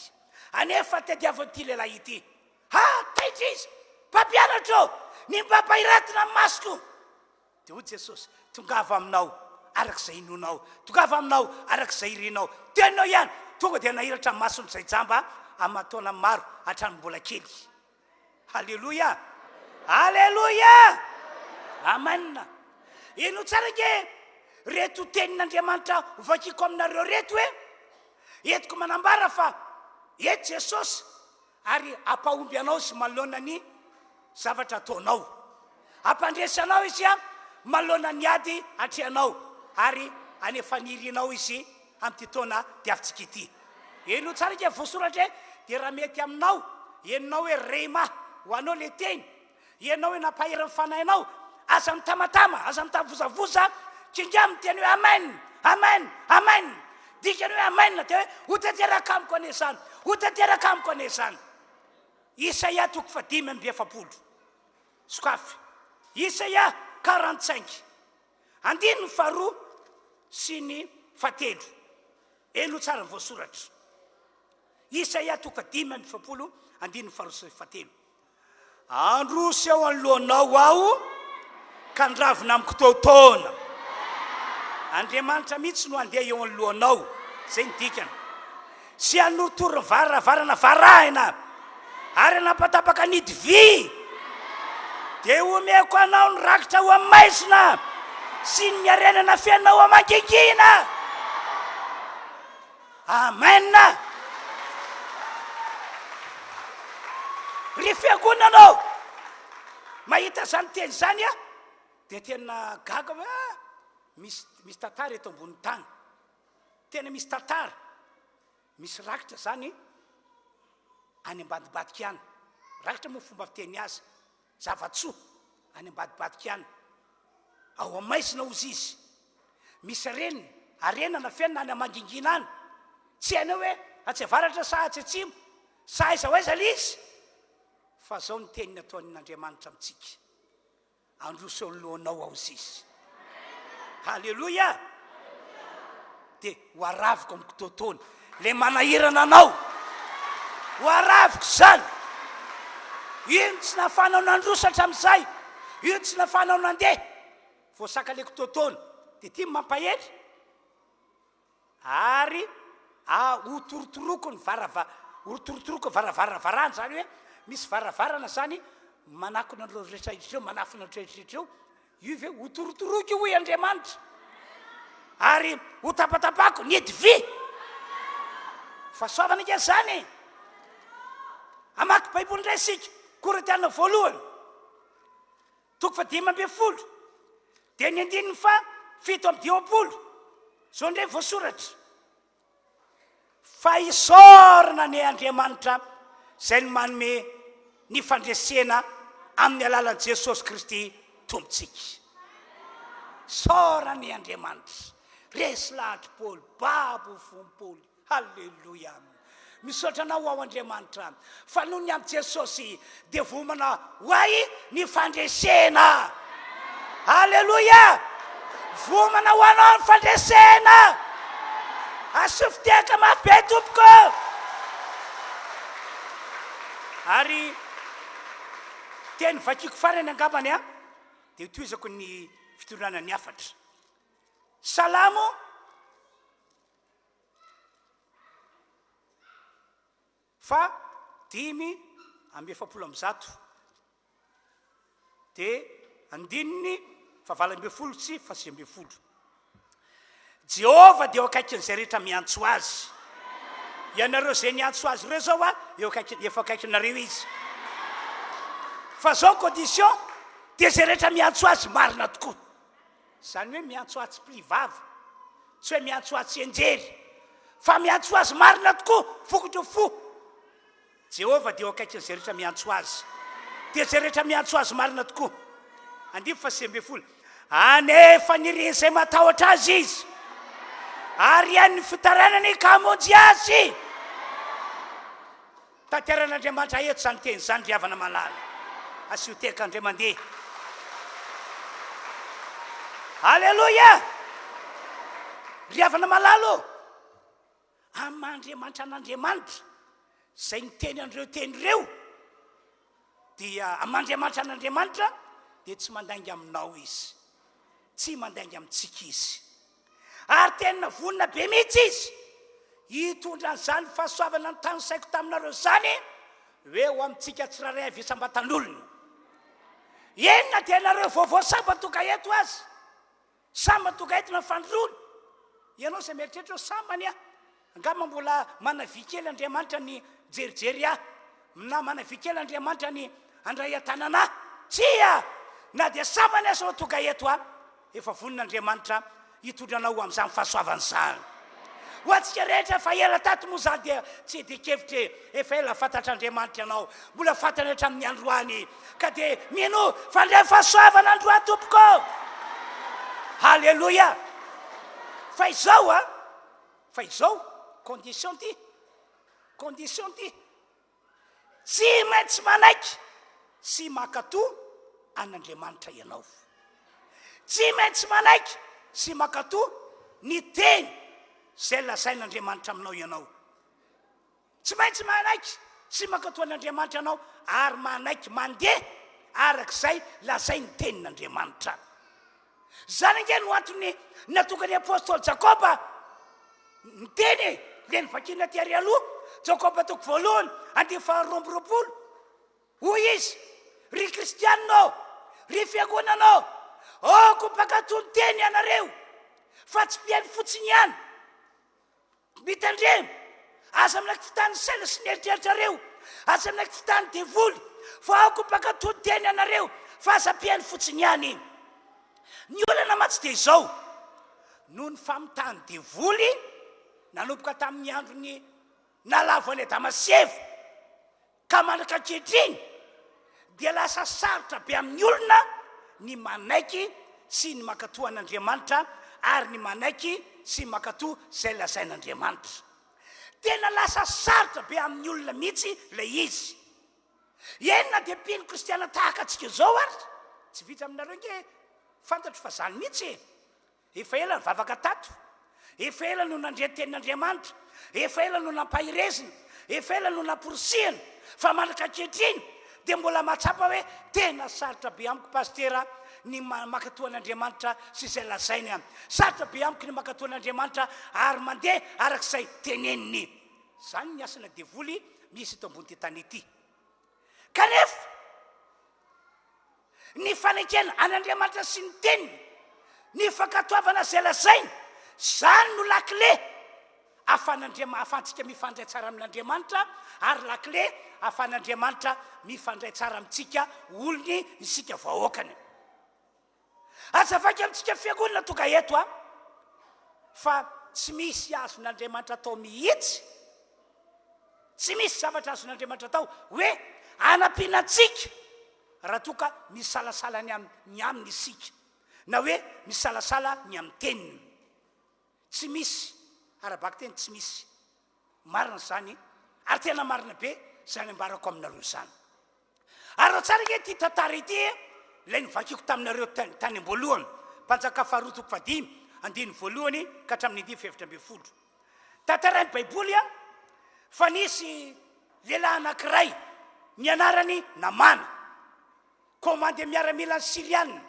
anefa tadiavan'ity lehilahy ity. Taitra izy, mpampianatra ny mpampahiratina amin'ny masoko. Dia hoy Jesosy, tongava aminao arak'izay inonao, tongava aminao arak'izay irinao. Tenao ihany tonga dia nahiratra mason'izay Jamba amin'ny taona maro hatramin'ny mbola kely. Halleluia. Alleluia. Amen. Eno tsara ke reto tenin'Andriamanitra hovakiko aminareo reto hoe entiko manambara fa eto Jesosy ary ampahomby anao sy malona ny zavatra ataonao. ampandresanao izy a malona ny ady atreanao ary anefanirinao izy amty taona diavintsika ity eno tsara ke voasoratra de raha mety aminao enonao hoe rema ho anao le teny enao hoe nampahery mifanahinao aza mitamatama aza mitavozavoza kinga miteny hoe amen amen amen dikany hoe amen de hoe hotanteraka amiko ane zany hotanteraka amiko ane zany Isaia 5:7 sokafy Isaia 45 andiny ny faharoa sy ny fatelo elo tsara ny voasoratra Isaia 5:7 andiny ny faharoa sy ny fatelo androsy eo anoloanao aho ka ndravina amiko taotona Andriamanitra mihitsy no andeha eo anoloanao zay ny dikany sy anotory varavarana varahina ary anapatapaka nidy vy de omeko anao ny rakitra ho amaisina sy ny miarenana fianao amangingina amen ry fiangonanao mahita zany teny zany a de tena gaga hoe misy tatara eto ambony tany tena misy tatara misy rakitra zany any ambadibadika any rakitra moa fomba fiteny azy zavatsoa any ambadibadika any ao amaisina ozy izy misy arenana fiainana any amangingina any tsy hainao hoe atsevaratra sa atseatsimo sa aiza hoaiza le izy fa zao ny teniny ataon'Andriamanitra amitsika androso eo alohanao ao izy halleloia de ho araviko amiko taotona le manahirana anao ho araviko zany ino tsy nafanao nandrosatra am'izay ino tsy nafanao nandeha voasakaleko taotona de ty mampahery ary hotorotoroko ny hotorotoroko varavaravaravarana zany hoe misy varavarana zany manakona an'ireo rehetrarehetreo manafina rehetrarehetreo io ve hotorotoroko io hoy Andriamanitra ary ho tapatapako nidy vy fa soavana ke zany amaky baiboly ndray sika Korintiana voalohany 5:10 de ny andininy fa 7:20 zao ndray voasoratra fa isorana ny Andriamanitra zay ny manome ny fandresena amin'ny alalan'i Jesosy Kristy tompontsika sorany Andriamanitra resy lahatra Paoly babo fompoly halleluia misaotra anao ao Andriamanitra fa noho ny ampy Jesosy de vomana hoay ny fandresena halleluia vomana ho anao ny fandresena asofiteka mabe tompoko ary teny vakiko farany angambany a de toizako ny fitondràna ny afatra salamo fa 5:7 de andininy fa 8:20 sy fa 6:20 Jehova de eo akaikin'izay rehetra miantso azy ianareo zay niantso azy reo zao a efa akaikinareo izy fa zao condition de zay rehetra miantso azy marina tokoa zany hoe miantso azy mpivava tsy hoe miantso azy enjery fa miantso azy marina tokoa fokotro fo Jehova de eo akaikin'izay rehetra miantso azy de zay rehetra miantso azy marina tokoa 6:20 anefa nireny zay matahotra azy izy ary an'ny fitaranany kamonjy azy tanteran'Andriamanitra eto zany teny zany riavana malala asio teka andray mandeha halleluia riavana malalo am'Andriamanitra an'Andriamanitra zay ny teny andreo teny reo dia am'Andriamanitra an'Andriamanitra de tsy mandainga aminao izy tsy mandainga amitsika izy ary tena vonina be mihitsy izy hitondra an'izany fahasoavana ny tany saiko taminareo zany hoe ho amitsika tsiraray avisambatan'olona enina de nareo vaovao sambatoka eto azy sambatoka eto na fandrony ianao zay mieritreritra sambany a angamba mbola manavikely Andriamanitra ny jerijery a na manavikely Andriamanitra ny andray an-tanana tsia na dia samany azao toga eto a efa vonin'andriamanitra hitondranao amin'izany fahasoavany zany ho antsika rehetra fa ela tato moa zany dia tsy dikevitra efa ela fantatr'andriamanitra ianao mbola fantany hatra amin'ny androany ka dia mino fandray fahasoavana androany tompoko halleloia fa izao condition ty tsy maintsy manaiky sy makato an'andriamanitra ianao tsy maintsy manaiky sy makato ny teny zay lazain'andriamanitra aminao ianao tsy maintsy manaiky sy makato an'andriamanitra ianao ary manaiky mandeha arak'izay lazay ny tenin'andriamanitra zany ange no antony natokany apôstôly jakoba ny teny le nivakina tiary aloha jakoba toko voalohany andiny faharoamboroapolo hoy izy ry kristianina ry fiangonana ko mpakato ny teny ianareo fa tsy mpiainy fotsiny ihany mitandremo aza aminaiky fitany saina sy nieritreritrareo aza aminaiky fitany devoly fa ko mpakato ny teny ianareo fa aza mpiainy fotsiny ihany ny olana matsy dia izao noho ny famitany devoly nanomboka tamin'ny androny nalavo any Damaseva ka mandraka ankehitriny dia lasa sarotra be amin'ny olona ny manaiky sy ny makato an'andriamanitra ary ny manaiky sy makato zay lazain'andriamanitra tena lasa sarotra be amin'ny olona mihitsy lay izy enina dia mpino kristiana tahaka atsika zao ary tsy vita aminareo nge fantatro fa zany mihitsy efa ela ny vavaka tato efa ela no nandre tenin'andriamanitra efa ela no nampahirezina efa ela no namporisihana fa mandraka ankehitriny dia mbola mahatsapa hoe tena sarotra be amiko pastera ny makato an'andriamanitra sy zay lazainy any sarotra be amiko ny makato an'andriamanitra ary mandeha arak'izay teneniny zany ny asana devoly misy eto ambony ty tany ity kanefa ny fanekena an'andriamanitra sy ny teniny ny fankatoavana zay lazainy zany no lakle ahafahantsika mifandray tsara amin'andriamanitra ary lakle ahafahan'andriamanitra mifandray tsara amintsika olony isika vahoakany azavaky amintsika fiangonana toga eto a fa tsy misy azon'andriamanitra atao mihitsy tsy misy zavatra azon'andriamanitra atao hoe anampianatsika raha toka misy salasala ny aminy isika na hoe misy salasala ny amin'ny teniny tsy misy arabaky teny tsy misy marina zany ary tena marina be zany ambarako aminareo zany ary raha tsara nge ty tantara ity lay nivakiko taminareo tany am-boalohany mpanjaka faharoa toko fadimy andiny voalohany ka hatramin'ny andiny fefatra amby folo tantarainy baiboly a fa nisy lehilahy anankiray ny anarany Namana komandy miaramila ny Sirianina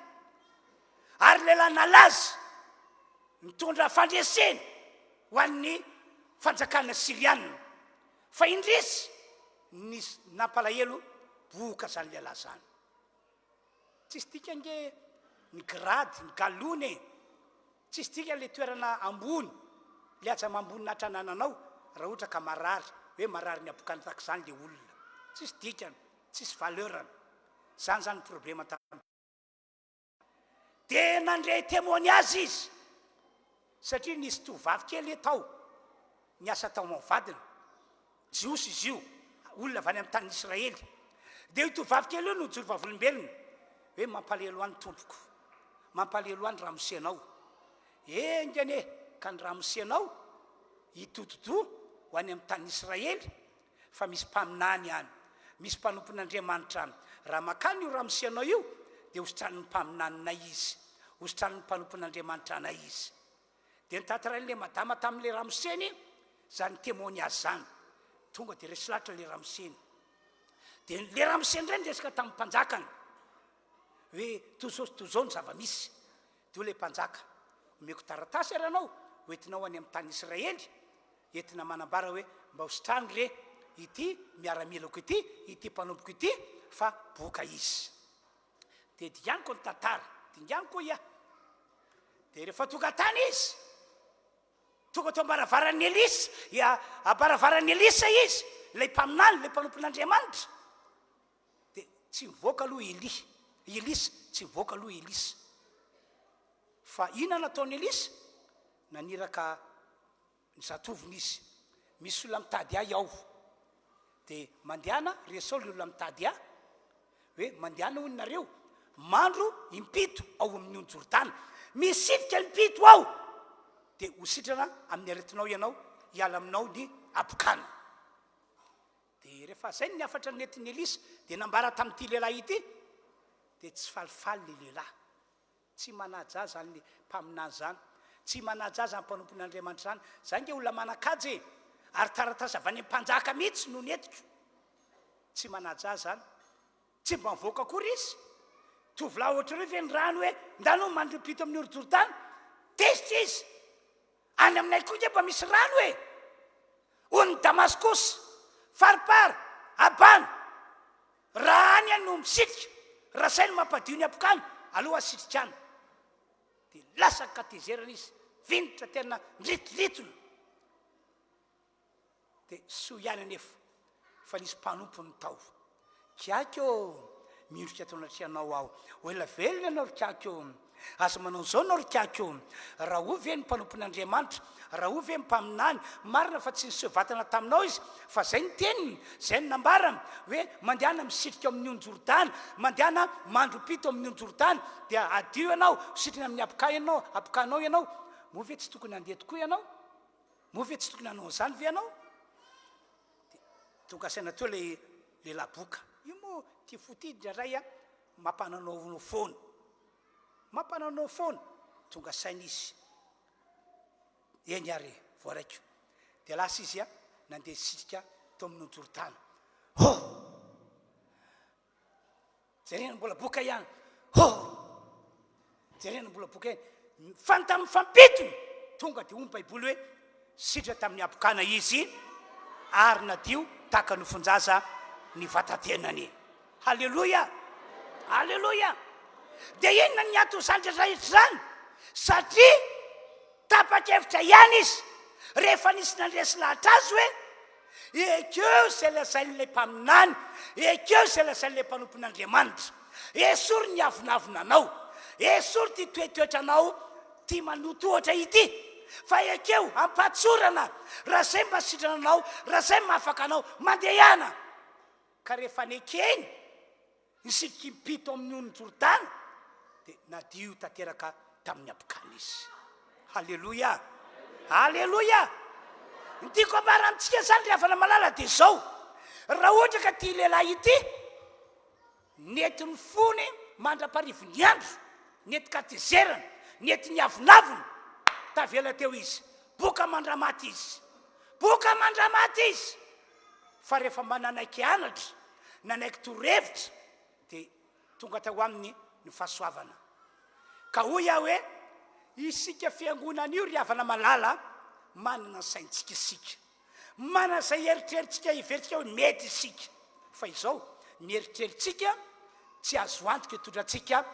ary lehilahy nalaza mitondra fandresena ho an'ny fanjakana Sirianina fa indrisy ny nampalahelo boka zany lehilahy zany tsisy tika nge ny grady ny galony tsisy tika le toerana ambony le aza mambony natranananao raha ohatra ka marary hoe marary ny abokany tahaka zany le olona tsisy dikany tsisy valeurany zany problema dia nandray témoigny azy izy satria nisy tovavy kely tao niasa tao amin'ny vadiny jiosy izy io olona avy any amin'ny tany Israely dia io tovavy kely io no joro vavolombelona hoe mampalahelo any tompoko mampalahelo any ramosianao engany ka ny ramosianao hitototo ho any amin'ny tany Israely fa misy mpaminany any misy mpanompon'Andriamanitra any raha makany io ramosianao io dia hositrany ny mpaminanina izy hositrany ny mpanompon'Andriamanitra anay izy dia nitantarain'le madama tamin'le ramoseny zany témoigny azy zany tonga dia resy lahatra le ramoseny dia le ramoseny ndray resaka tamin'ny mpanjakany hoe tozao ny zava-misy dia le mpanjaka omeko taratasy aranao hoentinao any amin'ny tany Israely entina manambara hoe mba hositrany le ity miaramilako ity mpanomboko ity fa boka izy dia dinganiko ny tantara dinganiko ia dia rehefa tonga tany izy tonga to ambaravaran'ny Elisa abaravaran'ny Elisa izy lay mpaminany lay mpanompon'Andriamanitra dia tsy mivoaka aloha Eli Elisa tsy voaka aloha Elisa fa ina nataony Elisa naniraka ny zatoviny izy. Misy olona mitady ahy ao de mandehana resaoly olona mitady ahy hoe mandehana hoy nareo mandro impito ao amin'ny onjordana misidika impito ao de ho sitrana amin'ny aretinao ianao hiala aminao ny apokana. De rehefa zay ny afatra nentin'ny Elisa de nambara tamin'ity lehilahy ity de tsy falifaly le lehilahy, tsy manaja zany ny mpaminany zany, tsy manaja zany mpanompon'Andriamanitra zany. Zany nge olona manakajy ary taratasy avy any am-panjaka mihitsy no netiko, tsy manaja zany, tsy mba mivoaka akory izy. Tovolahy ohatrareo ve ny rano hoe ndano mandropito amin'ny orodorotany tesitra izy any aminay koa mba misy rano hoe ony Damaskosy faripara abany raha any any no misitrika raha sainy mampadio ny apokany aloha asitrikany de lasa katezerana izy vinitra tena ndritiritona de soa ihany anefa fa nisy mpanompo ny tao kiakyo mirika tao anatrianao aho oela velona anao rikakyo aza manao zao anao rikakyo raha ovy ny mpanompon'Andriamanitra raha ovy mpaminany marina fa tsy niseho vatana taminao izy fa zay ny teniny zay ny nambarana hoe mandehana misitrika amin'ny onjordana mandehana mandropito amin'ny onjordana de adio ianao sitrina amin'ny apokanao ianao move tsy tokony andeha tokoa ianao move tsy tokony anao zany ve ianao de tonga saina teo le laboka io moa ty fotiditra ray a mampananao foana mampananao foana tonga saina izy eny ary voaraiko de lasa izy a nandeha sitrika tao amin'ny onjordana jerena mbola boka ihany jerena mbola boka ihany fantamy fampitony tonga de omby baiboly hoe sitra tamin'ny apokana izy ary nadio taka nofonjaza ny vatatenany. Halleloia, halleloia. De inona ny ato zany rehetra zany satria tapa-kevitra ihany izy rehefa nisy nandresy lahatra azy hoe ekeo zay lazain'ilay mpaminany ekeo zay lazain'ilay mpanompon'Andriamanitra esory ny avinavonanao esory ty toetoetranao ty manoto ohatra ity fa ekeo ampatsorana raha zay masitrana anao raha zay mahafaka anao mandeha ihana ka rehefa nekeny nisitriky mpito amin'ny onjordana de nadio tanteraka tamin'ny apokana izy. Halleloia, halleloia. Nytiako ambara amitsika zany ry havana malala de zao raha ohatra ka ty lehilahy ity nety ny fony mandra-parivo ny andro nety katezerana nety ny avinavony tavela teo izy boka mandramaty izy boka mandramaty izy fa rehefa mananaiky anatra nanaiky torevitra de tonga tao aminy ny fahasoavana ka hoy aho hoe isika fiangonana io ry havana malala manana ny saintsika isika manana zay eritreritsika iveritsika hoe mety isika fa izao ny eritreritsika tsy azo antoka hitondratsika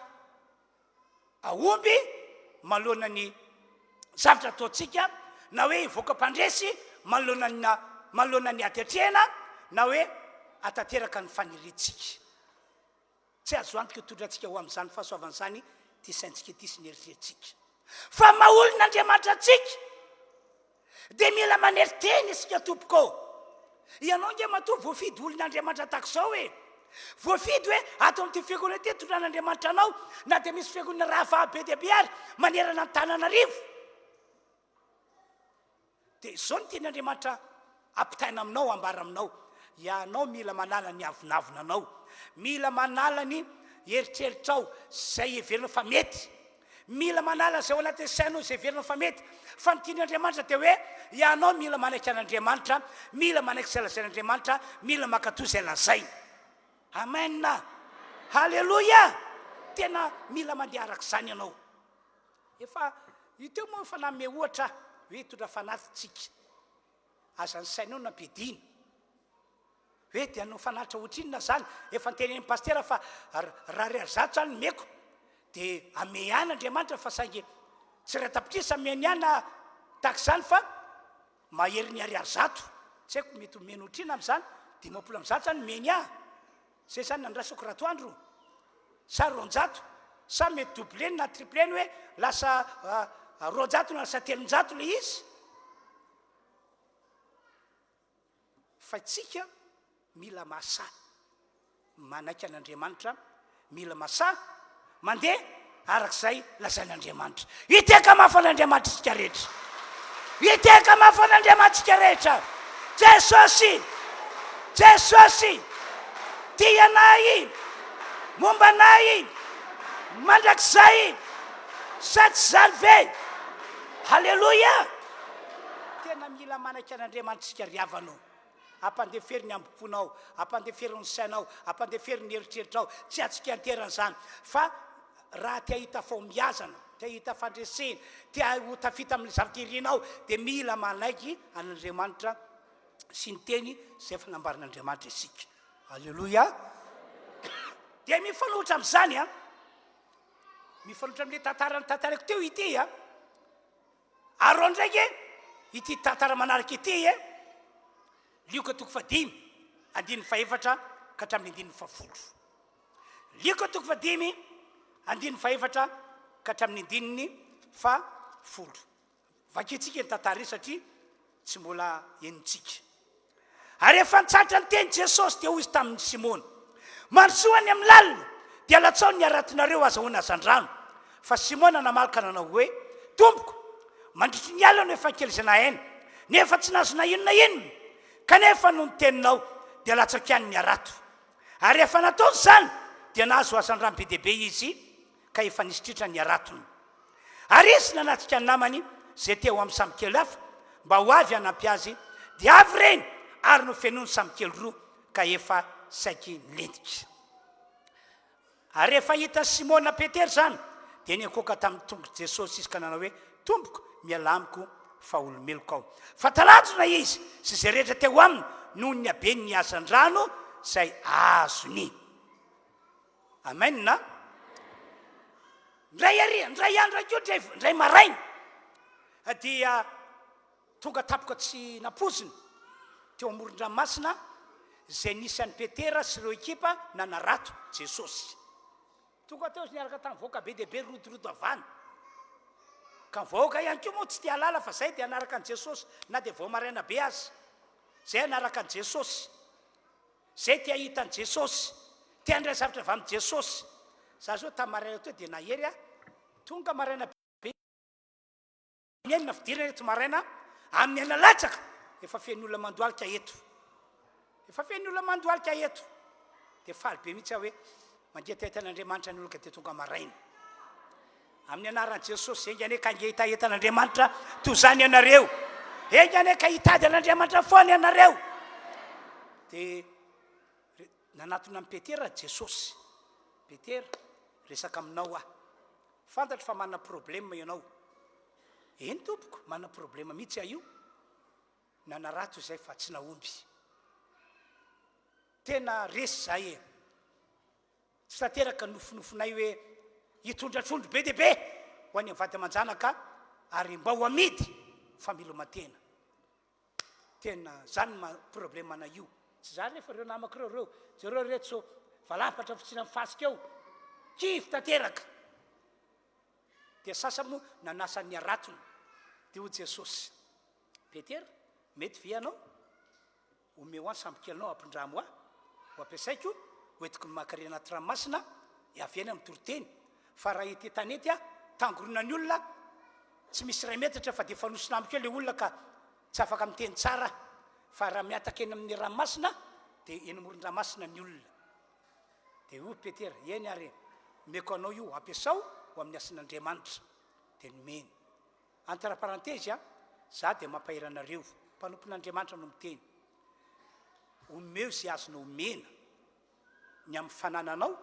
aomby malona ny zavatra ataotsika na hoe hivoaka mpandresy malona ny atetrehana na hoe atateraka ny faniritsika tsy azo antoka hitondratsika ho amin'izany fahasoavan'izany ty saintsika ty sy ny eritreritsika fa maolon'Andriamanitra atsika de mila maneriteny isika tompoko ianao nge matoa voafidy olon'Andriamanitra tak'izao hoe voafidy hoe ato amin'ity fiangonana ty tondran'Andriamanitra anao na de misy fiangonana raha vahabe deabe ary manerana ny Tananarivo de zao ny tian'Andriamanitra ampitaina aminao ambara aminao ianao mila manala ny avinavonanao mila manala ny eritreritrao zay heverina fa mety mila manala zay ao anaty sainao zay heverina fa mety fa ny tian'Andriamanitra de hoe ianao mila manaiky an'Andriamanitra mila manaiky zay lazain'Andriamanitra mila makatoy zay lazay. Amen, halleloia. Tena mila mandeha arak'izany ianao efa iteo moa efa nanome ohatra hoe tondra fanatitsika aza ny sainao nampidiny hoe de anao fanatitra ohatrinona zany efa nitenen'ny pastera fa raha ry arzato zany meko de ame ihany Andriamanitra fa saingy tsy ratapitrisa ameny ihany tak zany fa mahery ny ariary-zato tsy haiko mety omeny ohatrina am'izany 500 am'zato zany meny zay zany nandrasako ratoandro sa ronjato sa mety doubleny na tripleny hoe lasa roajato na lasa telonjato le izy fa tsika mila masa manaiky an'Andriamanitra mila masa mandeha arak'izay lazain'Andriamanitra iteka mafan'Andriamanitra tsika rehetra iteka mafan'Andriamanitra tsika rehetra Jesosy tianay mombanay mandrakizay sa tsy zany ve halleloia tena mila manaiky an'Andriamanitra tsika riavanao ampandeferiny amboponao ampandeferiny sainao ampandeferiny eritreritrao tsy atsika anteran'izany fa raha tia hita fahombiazana tia hita fandresena tia ho tafita amin'ny zavatirinao dia mila manaiky an'Andriamanitra sy ny teny zay efa nambarin'Andriamanitra isika halleloia dia mifanohitra amin'izany a mifanohitra amin'le tantarany tantarako teo ity a arao ndraiky ity tantara manaraka ity lioka toko fadimy andininy faefatra ka hatramin'ny andininy fafolo lioka toko fadimy andininy faefatra ka hatramin'ny andininy fafolo vakitsika ny tantara io satria tsy mbola enitsika ary efa nitsatra ny teny Jesosy dia hoy izy tamin'ny Simona manosoany amin'ny lalina dia latsao ny aratinareo azahoana azan-drano fa Simona namalaka nanao hoe tompoko mandritry ny alina efa ankelizana aina nefa tsy nazona inona inona kanefa no ny teninao dia latsaka any ny arato ary efa nataony izany dia nahazo azan-drano be dehibe izy ka efa nisitritra ny aratony ary izy nanatrika ny namany zay teo amin'ny samykely hafa mba ho avy hanampy azy dia avy reny ary no fenony samykely roa ka efa saiky nilentika ary efa hita Simona Petera zany dia niakoka tamin'ny tongotra Jesosy izy ka nanao hoe tompoko miala amiko fa olomeloko ao fa talanjona izy sy zay rehetra teo aminy noho ny habeny ny azan-drano zay azony amen na ndray andro akeo ndray maraina dia tonga tapoka tsy napoziny teo amoron-dranomasina zay nisy an'ny Petera sy ireo ekipa nanarato Jesosy tonga teo izy niaraka tamin'ny vahoaka be dehibe rodorodo avany ka vahoaka ihany koa moa tsy tia halala fa zay dia anaraka an' Jesosy na dia vao maraina be azy zay anaraka an' Jesosy zay tia hita an' Jesosy tia andray zavatra avy amin' Jesosy za zao tamin'ny maraina teo dia nahery tonga maraina be enina fidirana eto maraina amin'ny analatsaka efa feny olona mandoalika eto dia faly be mihitsy aho hoe mandeha tahitan'Andriamanitra ny olona dia tonga maraina amin'ny anaran'i Jesosy enga ane ka hita an'Andriamanitra toy izany ianareo enga ane ka hitady an'Andriamanitra foana ianareo dia nanatona amin'ny Petera Jesosy Petera resaka aminao fantatra fa manana problema ianao eny tompoko manana problema mihitsy io nanarato izay fa tsy naomby tena resy zay tsy tanteraka nofinofonay hoe hitondratrondro be dehibe ho any mivady aman-janaka ary mba ho amidy familomatena tena zany problema na io tsy zany rehefa reo namako reo zareo rehetra so valapatra fitsina mifasika eo kivy tanteraka dia sasa moa nanasany aratony dia ho Jesosy Petera mety ve anao omeo any sambykelinao ampindramo ho ampiasaiko hoentiko makary anaty ranomasina avy eny amin'ny toroteny fa raha ity tanety tangorona ny olona tsy misy ray metatra fa dia fanosona amiko eo le olona ka tsy afaka miteny tsara fa raha miataka eny amin'ny ranomasina dia eny amoron-dranomasina ny olona dia io Petera eny ary meko anao io ampiasao ho amin'ny asin'Andriamanitra dia nomeny entre parenthèse za dia mampahiranareo mpanompon'Andriamanitra no miteny omeo zay azonao omena ny amin'ny fanananao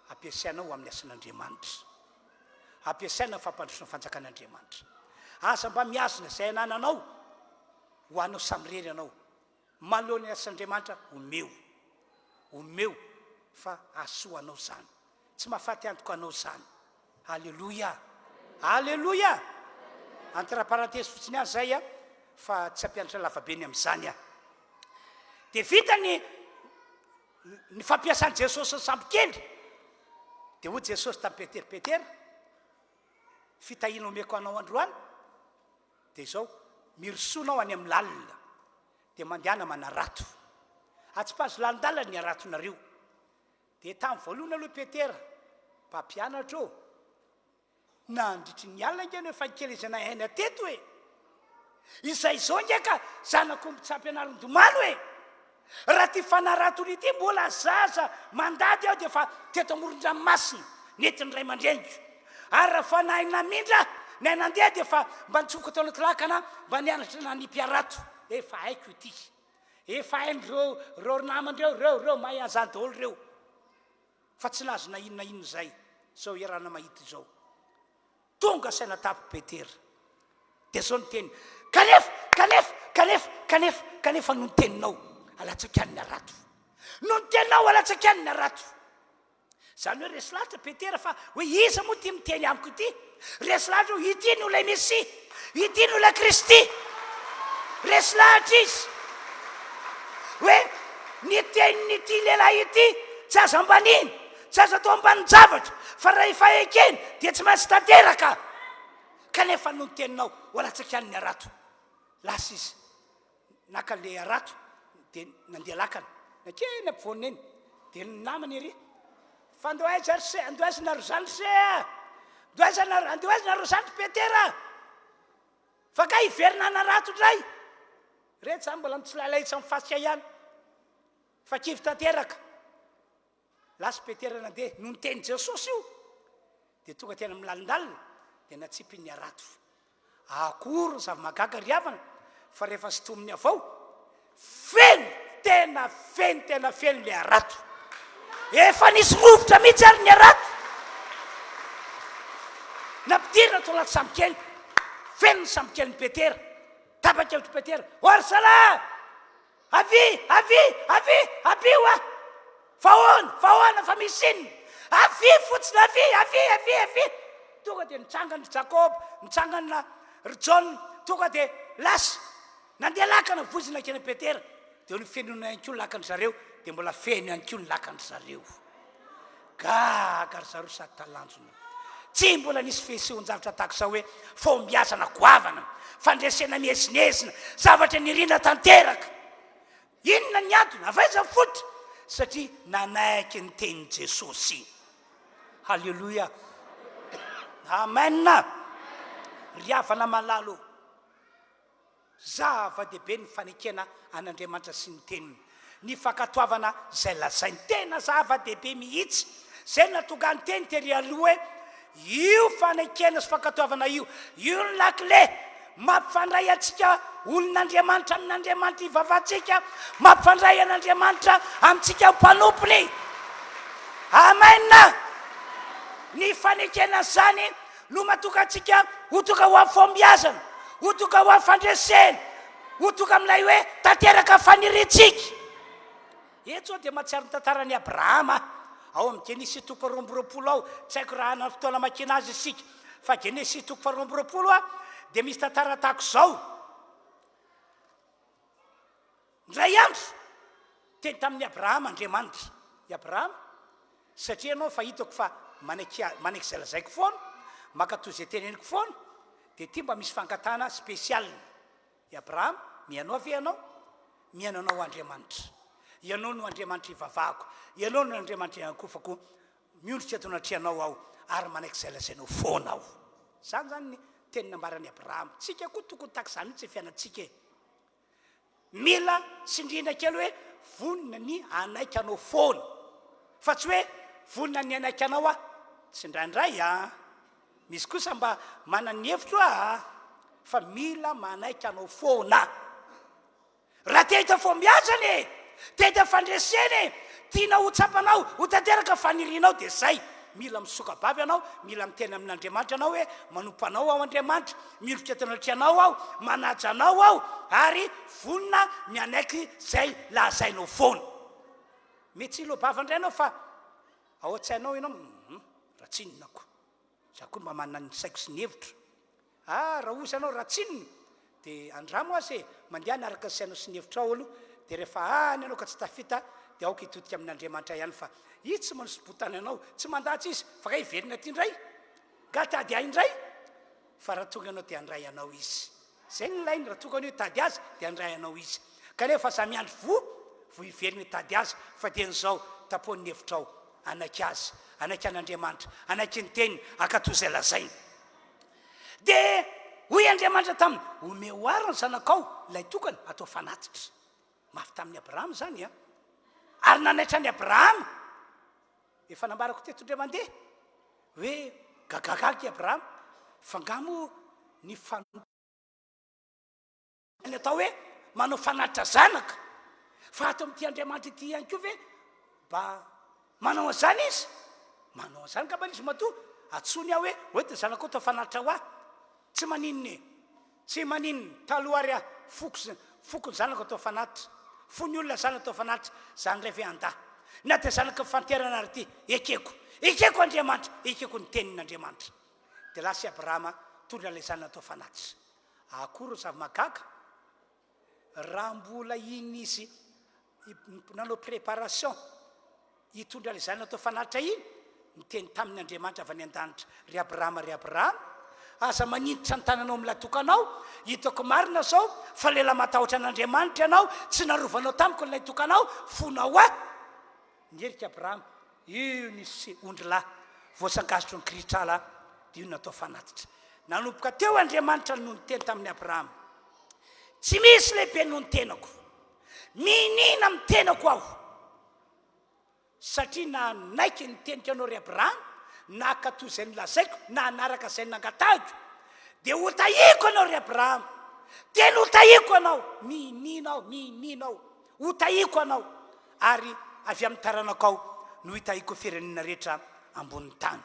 ampiasainao amin'ny asin'Andriamanitra ampiasaina fampandrosona fanjakan'Andriamanitra asa mba miazona zay anananao ho anao samyrery anao malohany asin'Andriamanitra omeo fa asoanao zany tsy mahafaty antoko anao zany halleloia entre parenthèse fotsiny any zay fa tsy ampianatra lavabeny amin'izany dia vita ny fampiasan'i Jesosy ny sambokely dia hoy jesosy tamin'ny peteripetera fitahina omeko anao androany dia izao mirosoanao any amin'ny lalina dia mandehana manarato atsy-pazo lalindalina ny aratonareo dia tamin'ny voalohany aloha petera mpampianatra ô nandritry ny alina nge no efa nikelezana aina teto hoe izay izao ngeka zanako mpitsapy anaron-domano hoe raha ty fanaratony ity mbola zaza mandady aho dia fa teto amoron-dranomasina netiny ray aman-dreniko ary raha fanahina mindra nay nandeha dia fa mba nitsofoka tao anaty lakana mba nianatra na nimpiarato efa haiko ity efa hain'reo namandreo reo mahay an'izany daholo reo fa tsy nazo na inona zay zao iarana mahita izao tonga saina tapo petera dia zao niteny kanefa no niteninao alatsakaniny arato no niteninao alatsakaniny arato zany hoe resy lahatra petera fa hoe iza moa ty miteny amiko ity resy lahatra ho ity no lay mesia ity no lay kristy resy lahatra izy hoe nitenin'ity lehilahy ity tsy aza ambaniny tsy aza atao ambanin'ny zavatra fa raha efa ekeny dia tsy maintsy tanteraka kanefa no niteninao ho alatsakaniny arato lasa izy naka le arato dia nandeha lakana nakeny ampovoanina eny dia namany ery fa andohaizanaro zany se andohaizanaro zany petera fa ka hiverina anarato ndray rehetra zany mbola mitsilalaitsy amin'ny fasika ihany fa kivy tanteraka lasa petera nandeha no niteny jesosy io dia tonga tena milalindalina dia natsipiny arato akory ny zavamagaga riavana fa rehefa sitominy avao feno tena feno le arato efa nisy rovotra mihitsy ary ny arato nampidirina to anaty samokely feno ny samokely ny petera tapakevitry petera oarsala avy oa fahoana fa misy inona avy fotsiny avy tonga dia nitsangany jakob nitsangana ry jona tonga dia lasa nandeha lakana vozina kena petera dia nifenona ihany ko ny lakany zareo dia mbola feno ihany ko ny lakany zareo gaga ry zareo sady talanjona tsy mbola nisy fihesehon-javatra tahak'izao hoe fombiazana goavana fandresena miezinezina zavatra nirina tanteraka inona ny antony avaiza fotra satria nanaiky ny tenin'i jesosy halleloia amena riavana malalo zava-dehibe ny fanekena an'Andriamanitra sy ny teniny ny fankatoavana zay lazainy tena zava-dehibe mihitsy zay natonga ny teny tery aloha hoe io fanekena sy fankatoavana io ny lakile mampifandray atsika olon'Andriamanitra amin'Andriamanitra ivavatsika mampifandray an'Andriamanitra amintsika mpanompony amena ny fanekena zany no matonga atsika ho tonga ho amin'ny fombiazana ho tonga ho amin'ny fandresena ho tonga amin'ilay hoe tanteraka faniritsika eto zao dia mahatsiaro ny tantarany Abrahama ao amin'ny Genesis 2:20 ao tsy haiko raha ana fotoana makina azy isika fa Genesis 2:20 dia misy tantara tahako izao ndray andro teny tamin'ny Abrahama Andriamanitra i Abrahama satria ianao fa hitako fa manaiky zay lazaiko foana makatoy zay teneniko foana dia ty mba misy fangatana spesial i Abrahama mianao avy miananao Andriamanitra ianao no Andriamanitra ivavahako ianao no Andriamanitra iankofako miondrika ato anatrianao aho ary manaiky zay lazainao foana aho zany teny nambarany Abrahama tsika koa tokony tahaka izany tsy fianatsika mila sindrina kely hoe vonina ny anaiky anao foana fa tsy hoe vonina ny anaiky anao tsy ndraindray misy kosa mba manany hevitro fa mila manaiky anao foana raha te hita fombiazany te hita fandreseny tiana ho tsapanao ho tanteraka fanirinao dia zay mila misokabavy anao mila miteny amin'Andriamanitra anao hoe manompo anao ao Andriamanitra milika tanatrianao aho manaja anao aho ary vonina ny anaiky zay lazainao foana mety ilobava indray anao fa ao an-tsainao ianao ratsinonako za koa mba manana ny saiko sy ny hevitra raha ozy anao ratsinona dia andramo azy mandeha niaraka ny sainao sy ny hevitra ao aloha dia rehefa any anao ka tsy tafita dia aoka hitotika amin'Andriamanitra ihany fa izy tsy manosibotany anao tsy mandatsy izy fa ka hiverina ty indray ka tady ahy indray fa raha tonga anao dia andray anao izy zay ny lainy raha tonga anao tady azy dia andray anao izy kanefa za miandry vo hiverina tady azy fa dia n'izao tapoan'ny hevitrao anaky azy anaky an'Andriamanitra anaky ny teniny akatozay lazainy dia hoy Andriamanitra taminy ome oariny zanakao lay tokany atao fanatitra mafy tamin'ny Abrahama zany a ary nanaitra ny Abrahama efa nambarako teto indray mandeha hoe gagagaky Abrahama fa ngamo ny atao hoe manao fanatitra zanaka fa ato amin'ity Andriamanitra ity ihany koa ve mba manao an'izany izy manao an'izany ka mba izy matoa atsony aho hoe oety zanako atao fanatitra ho ahy tsy maninony tsy maninony taloha ary foko ny zanako atao fanatitra fony olona zana atao fanatitra zany ray ve anda na dia zanaka fanterana ary ty ekeko Andriamanitra ekeko ny tenin'Andriamanitra dia lasa Abrahama tondra lay zanany atao fanatitra akory zavamagaga raha mbola iny izy nanao préparation hitondra lay zanany atao fanatitra iny miteny tamin'ny Andriamanitra avy any an-danitra ry Abrahama aza maninditra ny tananao amilatokanao hitako marina zao fa lela matahotra an'Andriamanitra ianao tsy narovanao tamiko nilay tokanao fonao a nyerika Abrahama io nisy ondrilahy voasangasitro ny kritrala dia io natao fanatitra nanomboka teo Andriamanitra noho ny teny tamin'ny Abrahama tsy misy lehibe noho ny tenako minina amin'ny tenako aho satria na naiky ny tenika anao ry Abrahama na akatoy zay nylazaiko na anaraka zay nangatahiko dia hotahiko anao ry Abrahama teny hotahiko anao mininao hotahiko anao ary avy amin'ny taranakao no hitahiko firenena rehetra ambonin'ny tany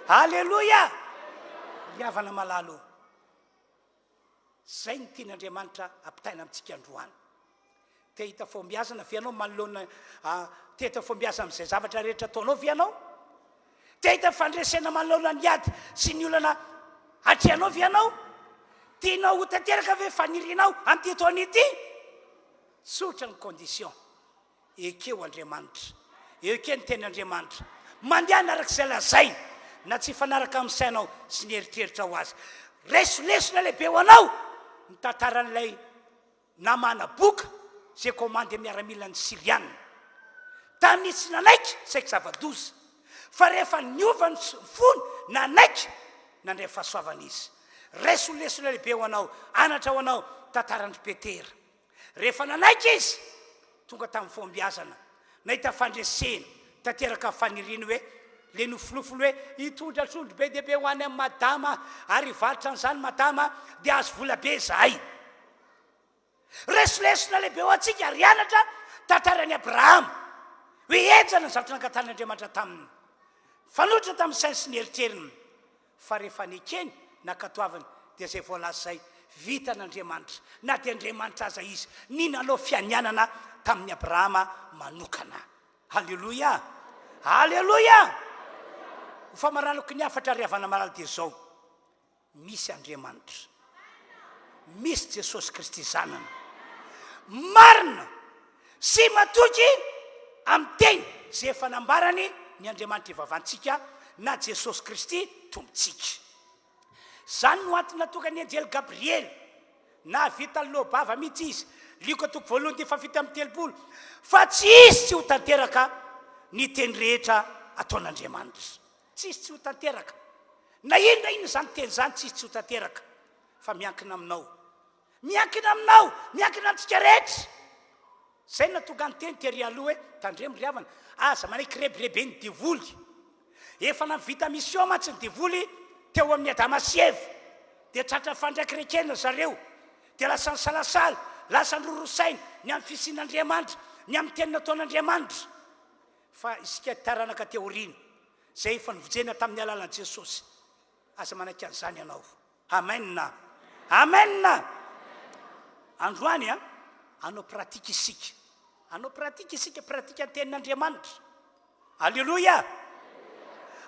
halleloia riavana malalo zay ny tian'Andriamanitra ampitaina amintsika androany te hita fombiazana vianao manoloana te hita fombiazana amin'izay zavatra rehetra ataonao vianao te hita fandresena manoloana ny ady sy ny olana atreanao vianao tianao ho tanteraka ve fanirinao an'ity taona ity sotra ny condition ekeo Andriamanitra ekeo ny tenin'Andriamanitra mandeha narak'izay lazainy na tsy fanaraka amin'ny sainao sy ny eritreritra ho azy resolesona lehibe ho anao ny tantaran'ilay namana boka zay komande miaramila ny Siriana tamin'nisy nanaiky saika zava-doza fa rehefa niova ny fony nanaiky nandray fahasoavana izy resolesona lehibe ho anao anatra ho anao tantarandry Petera rehefa nanaiky izy tonga tamin'ny fombiazana nahita fandresena tanteraka faniriny hoe le nofinofiny hoe hitondra trondro be dehibe ho any amin'ny madama ary valitra n'izany madama dia azo vola be zahay resolesona lehibe ho antsika ary anatra tantarany Abrahama hoe ejana ny zavatra nangatan'Andriamanitra taminy fanotra tamin'ny sainy sy ny eritrerini fa rehefa nekeny nakatoavany dia zay voalaza zay vita n'Andriamanitra na dia Andriamanitra aza izy ny nanao fianianana tamin'ny Abrahama manokana halleloia ho famaranako ny afatra riavana malala dia zao misy Andriamanitra misy Jesosy Kristy zanany marina sy matoky amin'ny teny zay efa nambarany ny Andriamanitra ivavantsika na Jesosy Kristy tompontsika zany no antony natokany anjely Gabriely na vita lobava mihitsy izy liko toko voalohany dia fafita amin'ny telopolo fa tsy izy tsy ho tanteraka ny teny rehetra ataon'Andriamanitra tsy izy tsy ho tanteraka na ino zany teny zany tsy izy tsy ho tanteraka fa miankina aminao miankina antsika rehetra zay natonga ny teny tery aloha hoe tandremo riavana aza manaiky rebirebe ny divoly efa navita mission mantsy ny divoly teo amin'ny Adamasievy dia tratra fandraikirekena zareo dia lasa ny salasala lasa ny rorosaina ny amin'ny fisin'Andriamanitra ny amin'ny teny nataon'Andriamanitra fa isika taranaka teorina zay efa nivojena tamin'ny alalan'i Jesosy aza manaiky an'izany ianao amen androany anao pratika isika pratika ny tenin'Andriamanitra alleloia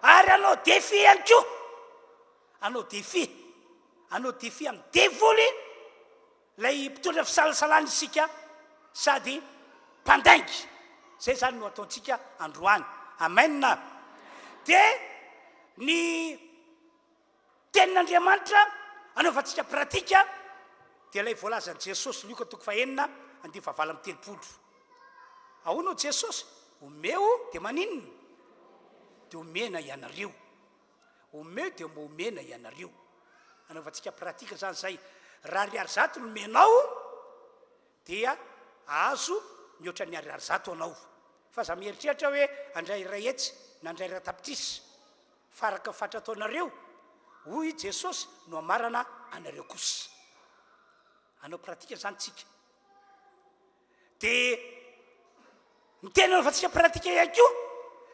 ary anao défi ihany koa anao défi amin'ny devoly lay mpitondra fisalasalana isika sady mpandaingy zay zany no ataontsika androany amena dia ny tenin'andriamanitra anaovantsika pratika dia ilay voalazan'i jesosy lioka toko fahenina andiny fahavalo amby telopolo ahoana jesosy omeo dia maninona dia omena ianareo omeo dia omena ianareo anaovantsika pratika zany zay raha riary zato no menao dia azo mihoatra ny ariary zato anao fa za mieritreritra hoe andray ray etsy na andray ray tapitisy faraka fatra taonareo hoy jesosy no amarana anareo kosa anao pratika zany tsika dia ny tena anaovantsika pratika ihany koa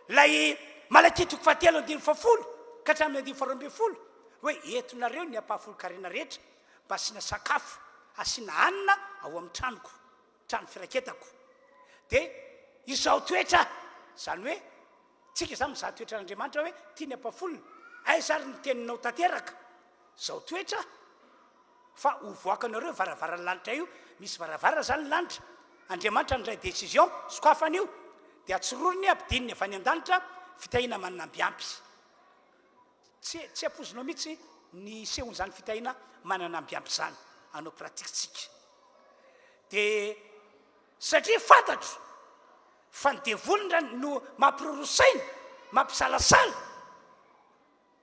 lay malakitoko fahatelo andiny fafolo ka hatramin'ny andiny faharoa folo hoe entonareo ny ampahafolo-karena rehetra mba asiana sakafo asiana hanina ao amin'ny tranoko trano firaketako dia izao toetra zany hoe tsika zany mizaha toetra n'andriamanitra hoe tia ny ampafolona ay zary ny teninao tanteraka zao toetra fa hovoakanareo varavara ny lanitra io misy varavara zany ny lanitra andriamanitra nyray décision sokafana io dia atsororony ampidininy avy any an-danitra fitahina mananambiampy tsy apozinao mihitsy ny sehony zany fitahina mananambiampy zany anao pratikitsika dia satria fantatro fa ny devolona no mampirorosaina mampisalasala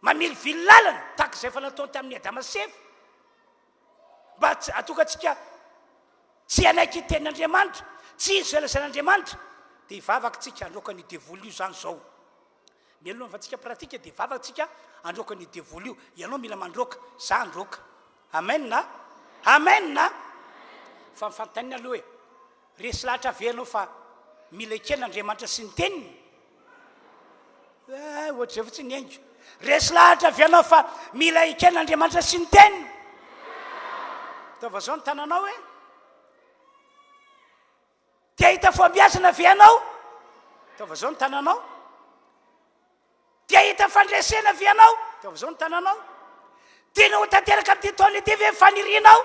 mamilivily lalana tahaka izay fa nataony tamin'ny adama sefa mba atokantsika tsy anaiky tenin'andriamanitra tsy izy elasan'andriamanitra dia hivavaka tsika androka ny devoly io zany zao mielona fatsika pratika dia hivavaka tsika androka ny devoly io ianao mila mandroka za androka amena amena fa mifantanina aloha hoe resy lahatra avenao fa mila eken'andriamanitra sy ny teniny ohatra zay fotsy ny aingo resy lahatra avianao fa mila eken'andriamanitra sy ny teniny taova zao ny tananao hoe tia hita foambiazana avianao taova zao ny tananao tia hita fandresena avianao taova zao ny tananao tiana ho tanteraka amin'ity taona ity ve fanirianao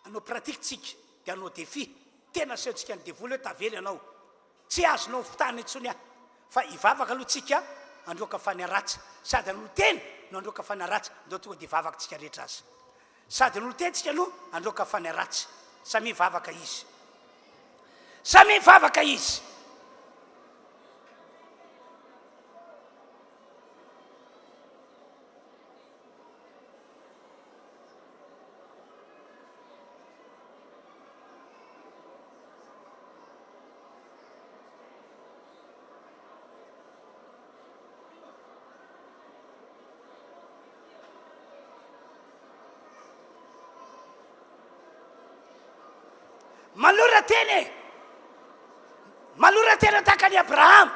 anao pratikitsika dia anao defi tena sehotsika ny devoly hoe tavely ianao tsy azonao fitahana intsony a fa hivavaka aloha tsika androka fanaratsa sady an'olo tena no androka fanaratsa ndao tonga dia hivavaka tsika rehetra azy sady an'olo tena tsika aloha androka fanaratsa samy hivavaka izy samy hivavaka izy malora tena tahaka ny abrahama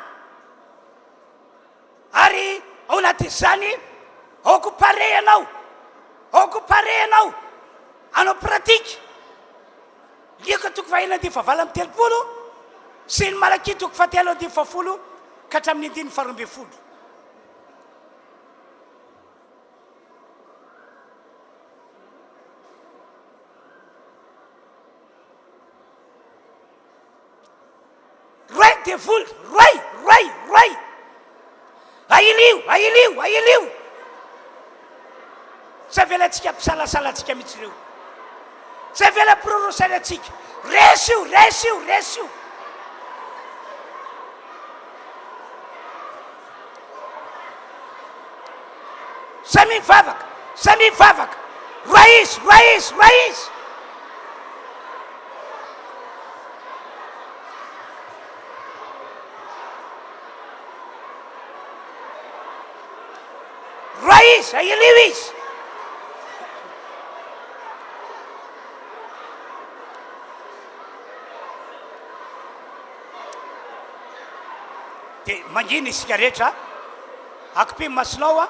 ary ao anaty zany aoko pare ianao anao pratika liaka toko fahina andiny fahavalo amby telopolo sy ny malaky toko fahatelo andiny fafolo ka hatramin'ny andiny faharoa amby folo devoly roy ailio tsy avela atsika mpisalasala atsika mihitsy reo tsy avela pirorosana atsika resy io samy mivavaka roy izy ailio izy dia mangina isika rehetra akopimy masinao a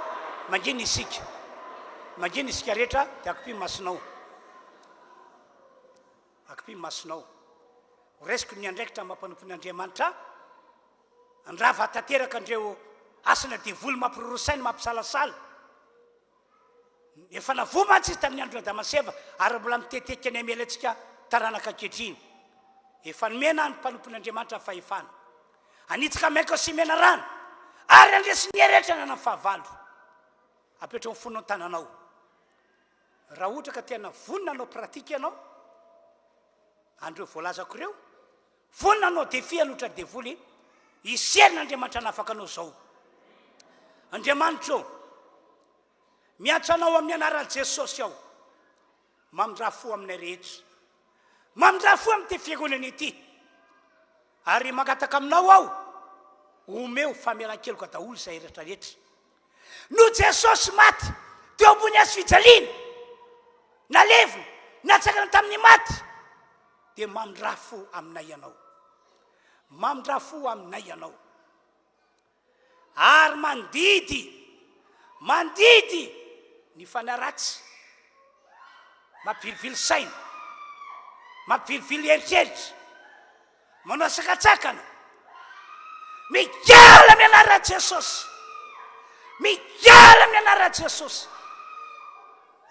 mangina isika rehetra dia akopimy masinao resiko ny andraikitra mampanompo ny andriamanitra andrava tanteraka andreo asana devoly mampirorosainy mampisalasala efa navoa mantsy izy tamin'ny andro na damaseva ary mbola miteteky any amela atsika taranaka ankehitriny efa nomena ny mpanompon'Andriamanitra fahefana anitsika maika sy mena rano ary andresy ny heretrana na fahavalo apetra ny fonao tananao raha ohatra ka tena vonina anao pratika ianao andreo voalazako ireo vonina anao defi anotra devoly iserin'Andriamanitra nafaka anao zao Andriamanitra miatsanao amin'ny anaran'i Jesosy aho mamindra fo aminay rehetra mamindra fo amin'ny ty fiangonana ity ary mangataka aminao aho omeo famelan-keloka daholo izay rehetrarehetra no Jesosy maty teo ambony azo fijaliana nalevina natsakana tamin'ny maty dia mamindra fo aminay ianao mamindra fo aminay ianao ary mandidy ny fanaratsy mampivilivily saina mampivilivily eritreritra manao sakatsakana migiala amin'ny anaran'i Jesosy migiala amin'ny anaran'i Jesosy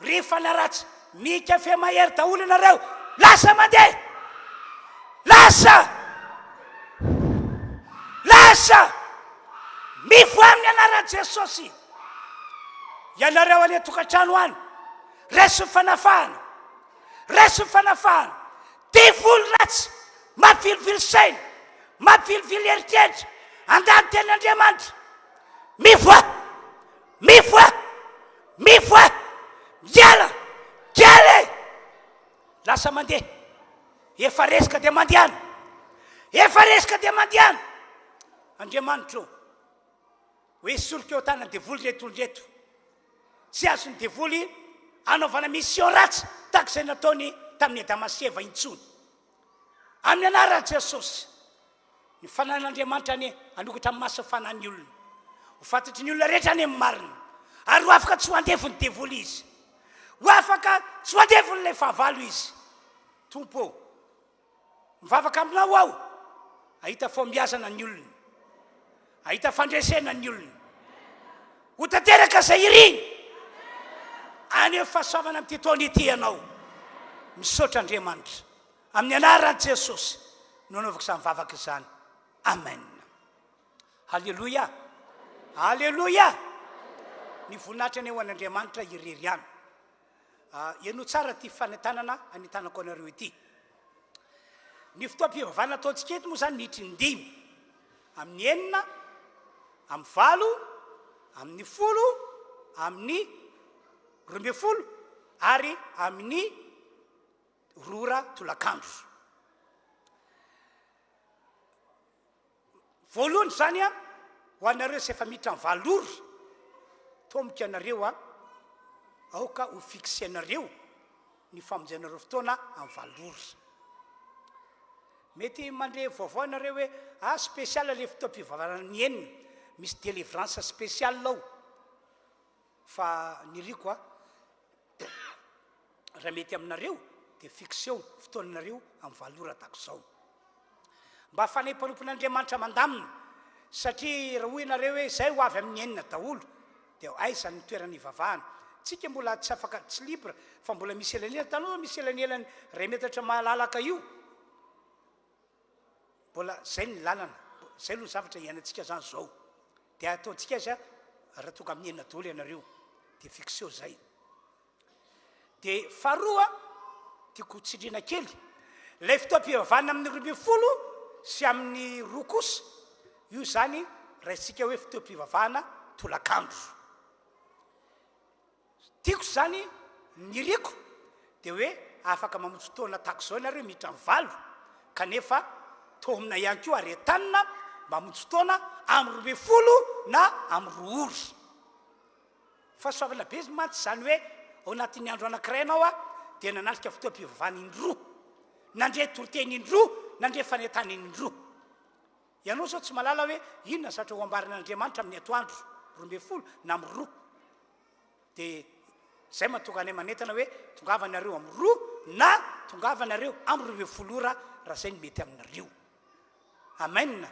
rehefa naratsy mikafe mahery daholo ianareo lasa mandeha lasa mivoa amin'ny anaran'i Jesosy ianareo any tokantrano any resy fanafahana devoly ratsy mampivilivily saina mampivilivily eritreritra andany ten'Andriamanitra mivoa giala lasa mandeha efa resaka dia mandiana Andriamanitra hoe solika eo tanany devoly retolondreto tsy azony devoly anaovana mission ratsy tahaka izay nataony tamin'ny Damaseva intsony amin'ny anaran'i Jesosy ny fanan'Andriamanitra any anokatra amin'ny maso fanan'ny olona ho fantatry ny olona rehetra any amin'ny marina ary ho afaka tsy ho andevony devoly izy ho afaka tsy ho andevony ilay fahavalo izy tompo mivavaka aminao aho ahita fombiazana ny olona ahita fandresena ny olona ho tanteraka izay iriny any amin'ny fahasoavana amin'ity taona ity ianao misaotra Andriamanitra amin'ny anaran'i Jesosy no anaovako izany mivavaka izany amen halleloia ny voninahitra ny eo an'Andriamanitra irery any ianao tsara ty fanentanana anentanako anareo ity ny fotoam-pivavana ataontsika eto moa zany nitry ny 5 amin'ny 9 amin'ny 8 amin'ny 10 amin'ny 12 ary amin'ny 2 tolakandro voalohany zany ho anareo sy efa miditra amin'ny 7 ora tomboka anareo aoka ho fixe anareo ny famonjenareo fotoana amin'ny 7 ora mety mandre vaovao anareo hoe spécial le fotoam-pivavana ny 9 misy délivrance spécial lao fa niriko raha mety aminareo dia fixeo fotoananareo amin'ny 7 ora tahaka izao mba hafanay mpanompon'Andriamanitra mandamina satria raha hoy ianareo hoe izay ho avy amin'ny 9 daholo dia aiza ny toerana ivavahana tsika mbola tsy afaka tsy libre fa mbola misy elanelana taloha misy elanelany ray metatra mahalalaka io mbola zay ny lalana zay aloha zavatra iainantsika zany zao dia ataontsika azy raha tonga amin'ny 9 daholo ianareo dia fixeo zay dia faharoa tiako tsindriana kely lay fotoam-pivavana amin'ny 12 sy amin'ny 2 kosa io zany raisika hoe fotoam-pivavana tolakandro tiako zany niriko dia hoe afaka mamonjy fotoana tahaka izao ianareo miditra amin'ny 7 kanefa tohomina ihany koa ary entanina mamonjy fotoana amin'ny 12 na amin'ny 2 ora fahasoavana be mantsy zany hoe ao anatin'ny andro anankiray ianao dia nanalika fotoam-pivavana indroa nandre toroteny indroa nandre fanentany indroa ianao zao tsy malala hoe inona zatra ho ambarin'Andriamanitra amin'ny atoandro 12 na amin'ny 2 dia zay mahatonga anay manentana hoe tongava nareo amin'ny 2 na tongava nareo amin'ny 12 ora raha zay ny mety aminareo amen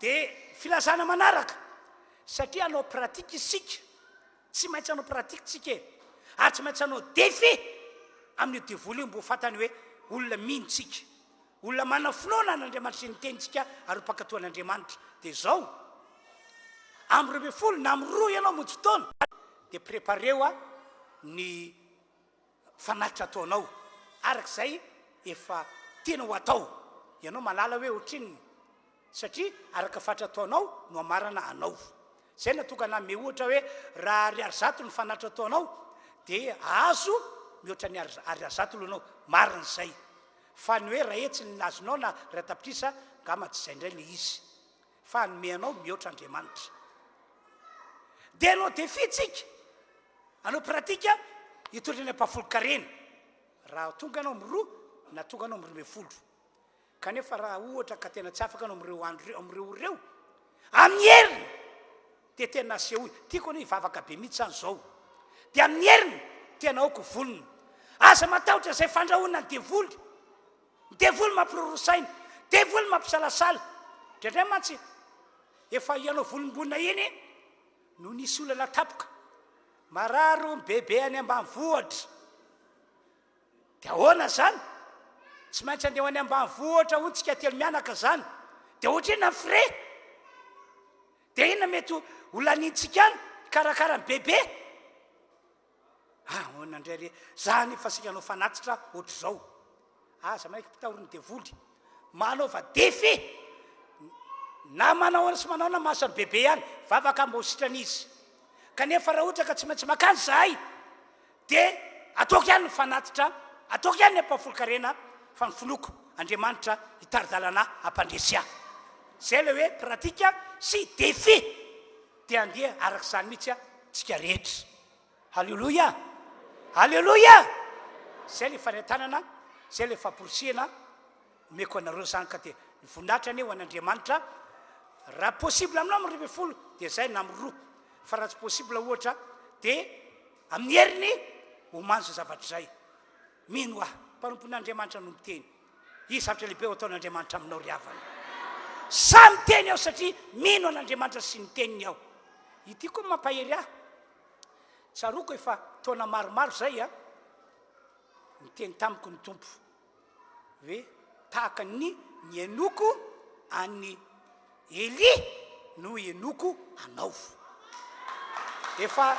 dia filazana manaraka satria anao pratika isika tsy maintsy anao pratika tsika ary tsy maintsy anao défi amin'ny devoly mbo fatany hoe olona mihintsika, olona mana finoana n'Andriamanitra sy ny tenitsika ary pakatoan'Andriamanitra. Dia zao amin'ny 20 na amin'ny 2 ianao monjy fotoana dia prépareo ny fanatitra ataonao arak'izay efa tena ho atao. Ianao malala hoe ohatriny satria araka fatra ataonao no amarana anao. Zay natokana me ohatra hoe raha ariary zato ny fanatitra ataonao dia azo mihoatra ny ariary zato alohanao, marina izay. Fa ny hoe raha etsy ny nazonao na raha tapitrisa ngama tsy izay indray le izy, fa nomenao mihoatra Andriamanitra. Dia anao defitsika, anao pratika hitondra ny ampafolo-karena raha tonga anao amin'ny 2 na tonga anao amin'ny 20. Kanefa raha ohatra ka tena tsy afaka anao amin'ireo ireo amin'ny heriny dia tena asehoy tiako anao hivavaka be mihitsy any zao. Dia amin'ny heriny tena aoko volony aza matahotra izay fandrahoana ny devoly, ny devoly mampirorosaina, devoly mampisalasala. Ndray mantsy efa ianao volombonina iny no nisy olona tapoka mararo bebe any ambanivohitra. Dia ahoana zany? Tsy maintsy andeha any ambanivohitra ontsika telo mianaka zany. Dia ohatra inona fre? Dia inona mety ho lanintsika any karakara ny bebe? Ahoana indray re zany fa sika anao fanatitra ohatra zao. Aza maika mpitahoriny devoly manaova defy na manao sy manao na masany bebe ihany vavaka mba ho sitran'izy. Kanefa raha ohatra ka tsy maintsy makany zahay dia ataoko ihany ny fanatitra, ataoko ihany ny ampafolo-karena fa ny finoko Andriamanitra hitaridalana ampandresy. Zay le hoe pratika sy defy dia andeha arak'izany mihitsy tsika rehetra. Halleloia, halleloia. Zay le fanetanana, zay le famporisihana omeko anareo zany. Ka dia voninahitra anie ho an'Andriamanitra raha possible aminao amin'ny 20 dia zay na amin'ny 2, fa raha tsy possible ohatra dia amin'ny heriny ho manjo zavatra zay. Mino mpanompon'Andriamanitra no miteny izy zavatra lehibe ho ataon'Andriamanitra aminao ry havana. Samy teny aho satria mino an'Andriamanitra sy ny teniny aho. Ity koa mampahery ahy, tsaroko efa taona maromaro zay miteny tamiko ny tompo hoe tahaka ny enoko any Eli no enoko anao. Efa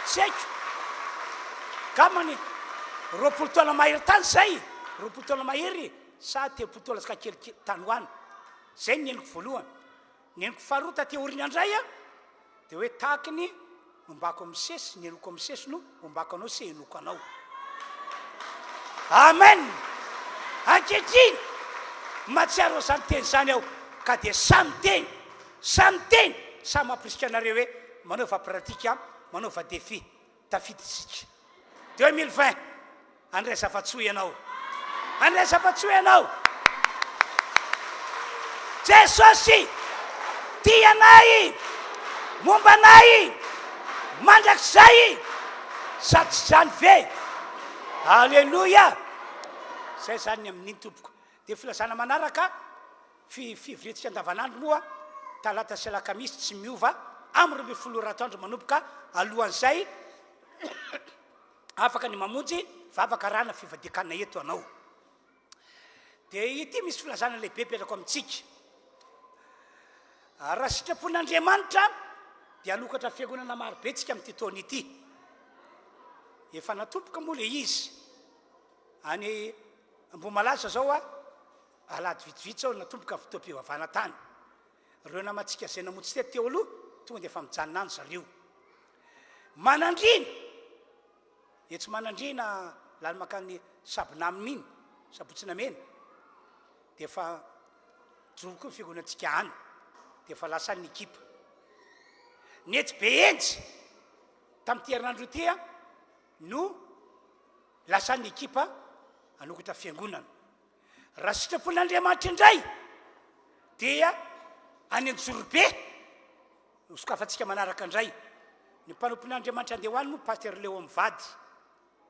tsy haiko kamany 20 taona mahery tany zay, 20 taona mahery sa 30 taona ska kely tany hoany. Zay ny eniko voalohany. Ny eniko faharoa taty aoriana andray dia hoe tahaky ny ombako amin'ny sesy, ny enoko amin'ny sesy no ombako anao sy enoko anao. Amen. Ankehitriny mahatsiaro zany teny zany aho ka dia samy teny, samy teny, samy mampirisika anareo hoe manaova pratika, manaova defy. Tafity isika 2020 andray zafa-tsoa ianao, andray zafa-tsoa ianao. Jesosy tia anay, momba anay, mandrakizay sady tsy zany ve? Halleloia. Zay zany amin'iny tompoko. Dia filazana manaraka fivorentsika andavanandro moa talata sy alakamisy tsy miova amin'ny 20 ratoandro manomboka alohan'izay afaka ny mamonjy vavaka rana fivadikanana eto anao. Dia ity misy filazana lehibe petrako amintsika. Raha sitrapon'Andriamanitra dia alokatra fiangonana maro be tsika amin'ity taona ity. Efa natompoka moa le izy any Mboamalaza zao alady vitsivitsy zao natomboka fotoam-pivavahana tany. Reo namantsika zay namontsy teo aloha tonga dia efa mijanona any zareo. Manandrina etsy manandrina lany makany sabonamina iny, sabotsinamena dia efa joro koa ny fiangonantsika any dia efa lasa ny ekipa. Ny etsy be entsy tamin'ity herinandro ity no lasa ny ekipa anokatra fiangonana. Raha sitrapon'Andriamanitra indray dia any Anjorobe sokafantsika manaraka indray. Ny mpanompon'Andriamanitra andeha hoany moa paster Leo Mivady.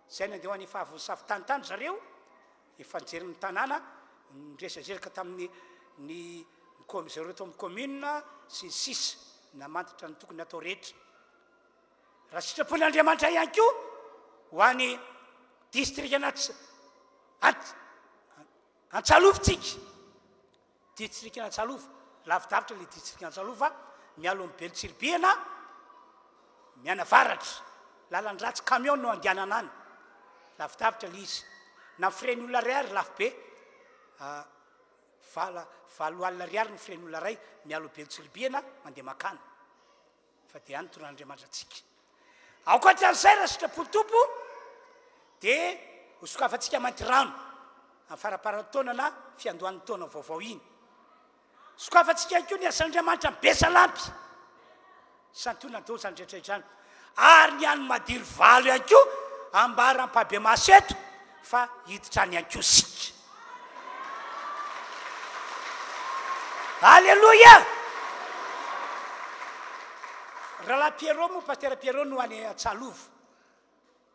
Zay ny andeha hoany efa avy safitanytany zareo, efa nijery ny tanàna, niresadreraka tamin'ny zareo tao amin'ny commune sy ny sisa namantatra ny tokony atao rehetra. Raha sitrapon'Andriamanitra ihany koa ho any district anaty antsalofitsika distrika Antsalofa lavidavitra le distrika Antsalofa mialo amin'ny Beltsirbiana miana varatra lalan-dratsy camion no andianana any lavidavitra le izy na firen'olona ray ary lafo be valo alina ariary ny firen'olona ray mialo Beltsirbiana mandeha makany fa dia any toran'Andriamanitra atsika aokatran'izay raha sitrapotompo dia hosokafantsika mainty rano amin'ny faraparan-taona na fiandohan'ny taona vaovao iny sokafantsika koa ny asan'Andriamanitra mibesalampy santonadao zany rehetrarehetrany ary ny any madiro valo ihany koa ambara mpabe maseto fa hiditra ny ihany koa sika alleloia rahalahy Pierrot moa paster Pierrot no any Antsalofa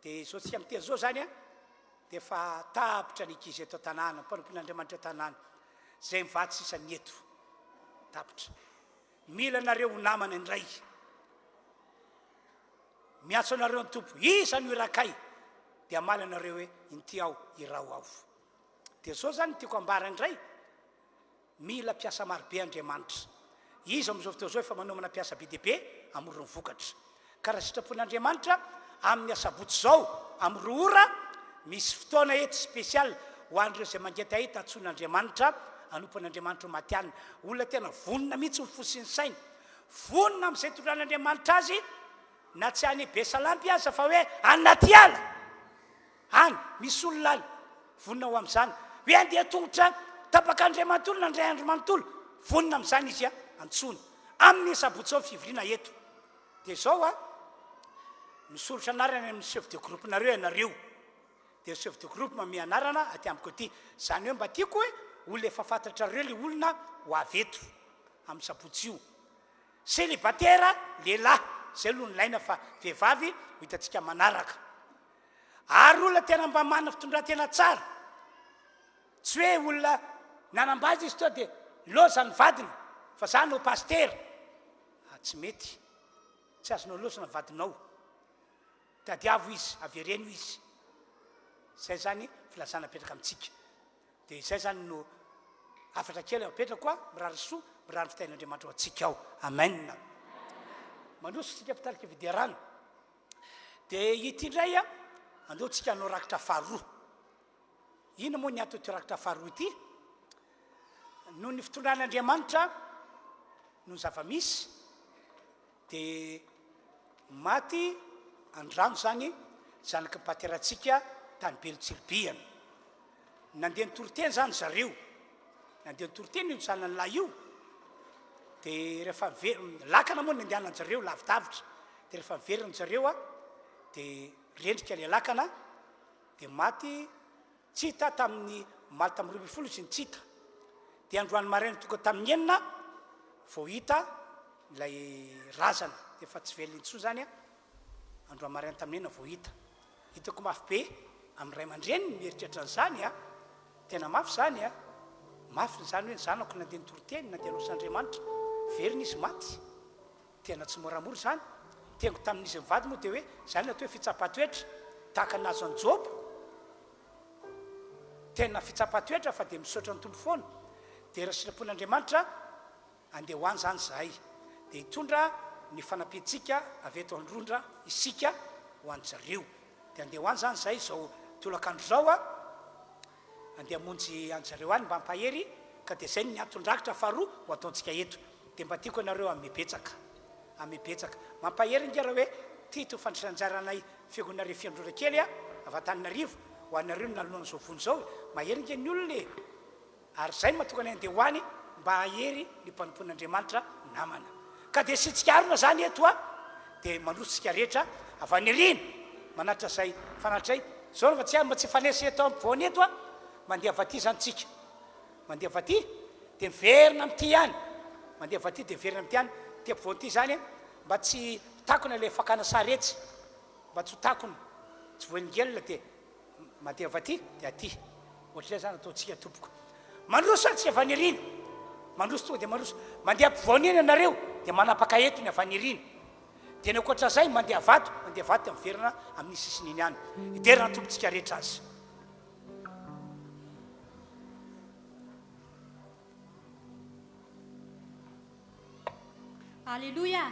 dia zao tsika miteny zao zany a dia efa tapitra ny ankizy eto tanàna mpanompon'Andriamanitra tanàna zay mivady sisa ny eto tapitra mila nareo ho namana indray miantso anareo ny tompo isa no irakay dia mala anareo hoe inty aho irao aho dia zao zany tiako ambara indray mila piasa marobe Andriamanitra izy amin'izao fotoana zao efa manomana piasa be dia be amorony vokatra ka raha sitrapon'Andriamanitra amin'ny asabotsy zao amin'ny roa ora misy fotoana eto spesialy ho an'ireo zay mangeta hita atson'Andriamanitra anompon'Andriamanitra ho matianina olona tena vonona mihitsy mifosiny saina vonona amin'izay tondran'Andriamanitra azy na tsy any Besalampy aza fa hoe anaty ala any misy olona any vonona ho amin'izany hoe andeha tongotra tapak'Andriamantolo na andray Andriamantolo vonona amin'izany izy a antsony amin'ny sabotsy ao fivoriana eto dia zao a misorotra anarana amin'ny chef de groupe nareo ianareo dia chef de groupe mame anarana aty amiko aty zany hoe mba tiako hoe olona efa fantatrareo le olona ho avy eto amin'ny sabotsy io célibataire lehilahy zay aloha nylaina fa vehivavy ho hitantsika manaraka ary olona tena mba mana fitondran-tena tsara tsy hoe olona nanambazy izy toa dia loza ny vadina fa zany ho paster tsy mety tsy azonao loza ny vadinao tadiavo izy avereno izy zay zany filazana apetraka amintsika dia zay zany no afatra kely apetraka koa mirary soa mirary fitain'Andriamanitra ao atsika ao amen mandroso tsika mpitarika vidiarana dia ity indray a andeotsika hanao rakitra faharoa ino moa ny atao ty rakitra faharoa ity noho ny fitondran'Andriamanitra no zava-misy dia maty andrano zany zanaky mpateratsika tany Beltsirbiana nandeha nitoroteny zany zareo nandeha nitoroteny io zanany lahy io dia rehefa lakana moa ny andehanany zareo lavidavitra dia rehefa miveriny zareo a dia rendrika le lakana dia maty tsy hita tamin'ny maly tamin'ny 20 izy ny tsy hita dia androany maraina tonga tamin'ny enina vao hita ilay razana efa tsy velona intsoa zany a androany maraina tamin'ny enina vao hitako mafy be amin'ny ray aman-dreny mieritreritra an'izany a tena mafy zany a mafy zany hoe ny zanako nandeha nitoroteny nandeha nos'Andriamanitra verina izy maty tena tsy moramora zany tengo tamin'izy mivady moa dia hoe zany atao hoe fitsapatoetra tahaka nazo any Job tena fitsapatoetra fa dia misaotra ny tompo foana dia raha sitrapon'Andriamanitra andeha ho any zany zahay dia hitondra ny fanampiantsika avy eto androndra isika ho any zareo dia andeha ho any zany zahay zao tolakandro zao a andeha monjy any zareo any mba hampahery ka dia zay ny antondrakitra faharoa ho ataontsika eto dia mba tiako ianareo amibetsaka mampahery nge raha hoe tito fandrasanjaranay fiangonareo fiandrora kely a avatanynarivo ho anareo nalohan'ny zao vony zao mahery nge ny olona ary zay mahatonga anay andeha ho any mba hahery ny mpanompon'Andriamanitra namana ka dia sitsika arona zany eto a dia mandrosotsika rehetra avy any riny manatra zay fanatra zay zao rehefa tsy ary mba tsy fanesy eto ampovoany eto a mandeha avaty zanytsika mandeha avaty dia miverina amity ihany mandeha avaty dia miverina amity ihany ty ampovoany ity zany mba tsy takona le fakana saretsy mba tsy ho takona tsy voaningelona dia mandeha avaty dia aty ohatr'izay zany ataontsika tompoko mandroso any tsy avy any riny mandroso tonga dia mandroso mandeha ampovoany eny ianareo dia manapaka eto ny avy any riny dia ny ankoatra zay mandeha vato dia miverina amin'ny sisiny iny ihany hiderina tompontsika rehetra azy Alleluia.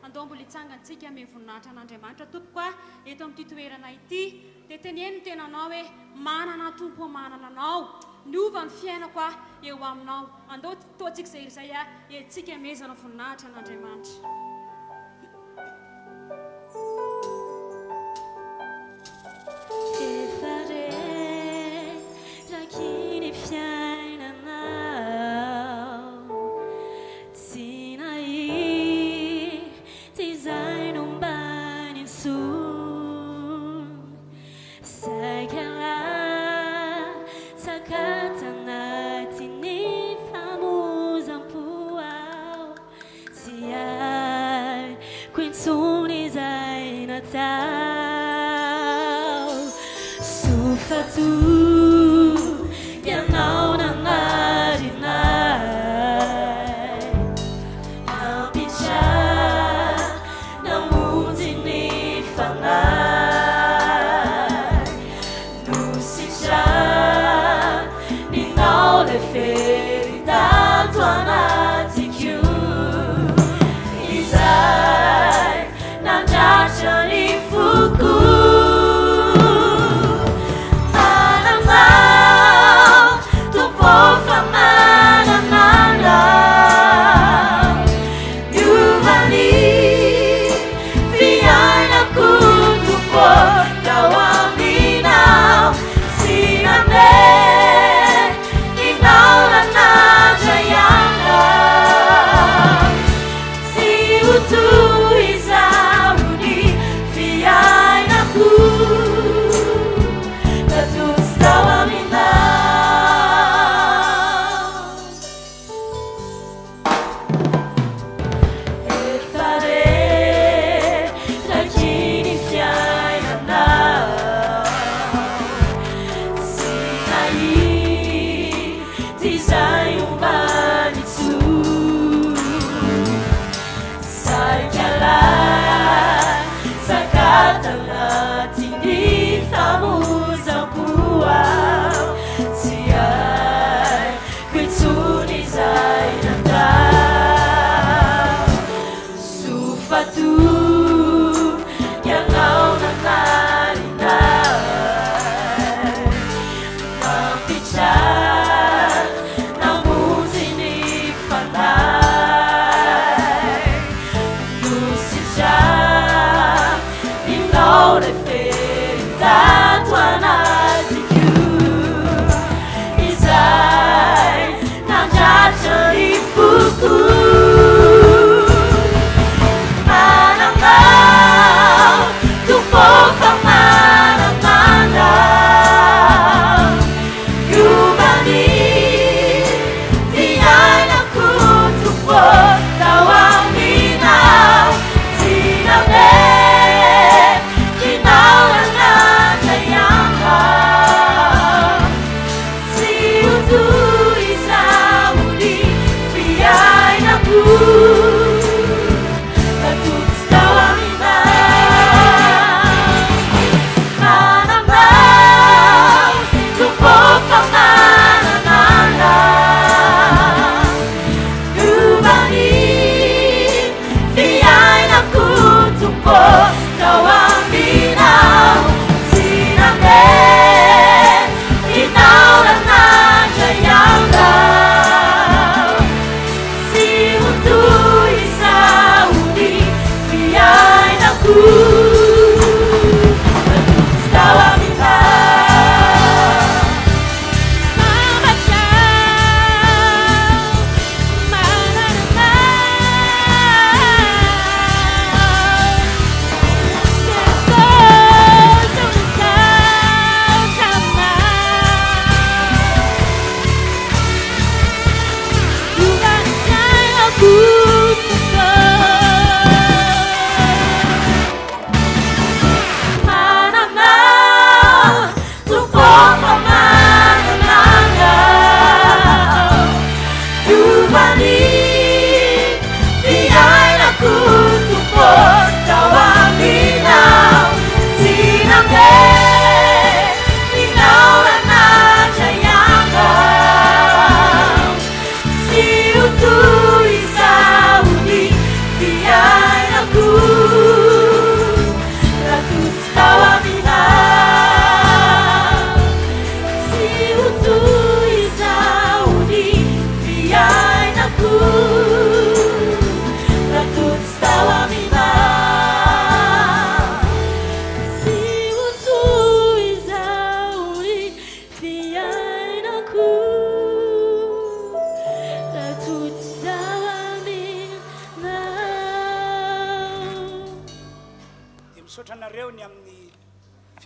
Andao mbola hitsangantsika ame voninahitra an'Andriamanitra tompoko eto amin'ity toerana ity dia teneno ny tenanao hoe manana tompo manana anao niova ny fiainako eo aminao andao toantsika izay izay etsika mezana voninahitra an'Andriamanitra. Now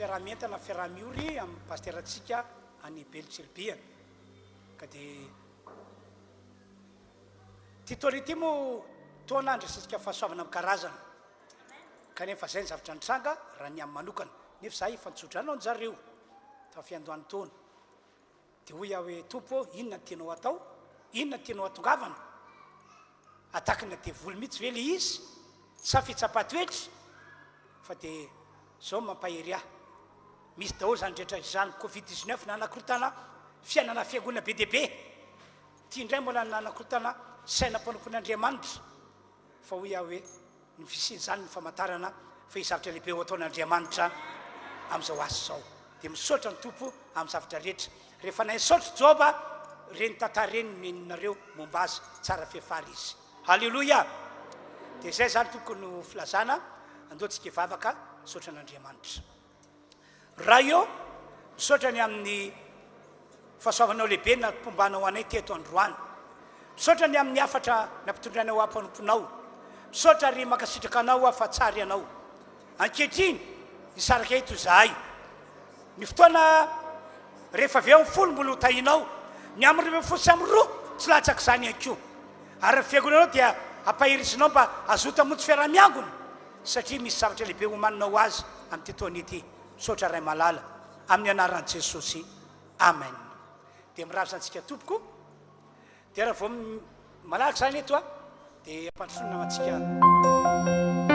fiarahamientana fiarahamiory amin'ny pasteratsika any Beltsirbiana ka dia titory ity moa toanandry sisika fahasoavana amin'ny karazana kanefa zay ny zavatra nitranga raha ny amin'ny manokana nefa za ifantsotranao ny zareo fa fiandohan'ny taona dia hoy aho hoe tompo inona tianao atao inona tianao atongavana atakina devoly mihitsy ve le izy sa fitsapaty-toetra fa dia zao mampahery ahy misy daholo zany rehetra izany Covid-19 nanakorotana fiainana fiangonana be dia be tia indray mbola nanakorotana sainam-panofon'Andriamanitra fa hoy aho hoe ny fisiany zany ny famantarana fa izavatra lehibe ho ataon'Andriamanitra amin'izao asa zao dia misaotra ny tompo amin'ny zavatra rehetra rehefa nahisaotra Joba reny tantara reny meninareo momba azy tsara fiafaly izy halleloia dia zay zany tokony no filazana andeontsika hivavaka misaotra an'Andriamanitra raha io misaotra ny amin'ny fahasoavanao lehibe nampombanao anay teto androany misaotra ny amin'ny afatra nampitondrainao ampanomponao misaotra ry makasitraka anao afa tsara ianao ankehitriny nisaraka eto zahay ny fotoana rehefa avy eo amin'ny folo mbola ho tahinao ny amin'ny fosy amin'ny roa tsy latsaka izany ankoa ary ny fiangonanao dia ampahirisinao mba azota montsy fiarah-miangona satria misy zavatra lehibe homaninao azy amin'ny tetoany ity misaotra ray malala amin'ny anaran'i Jesosy amen dia mirazantsika tompoko dia raha vao malaka zany eto a dia ampandrosoana antsika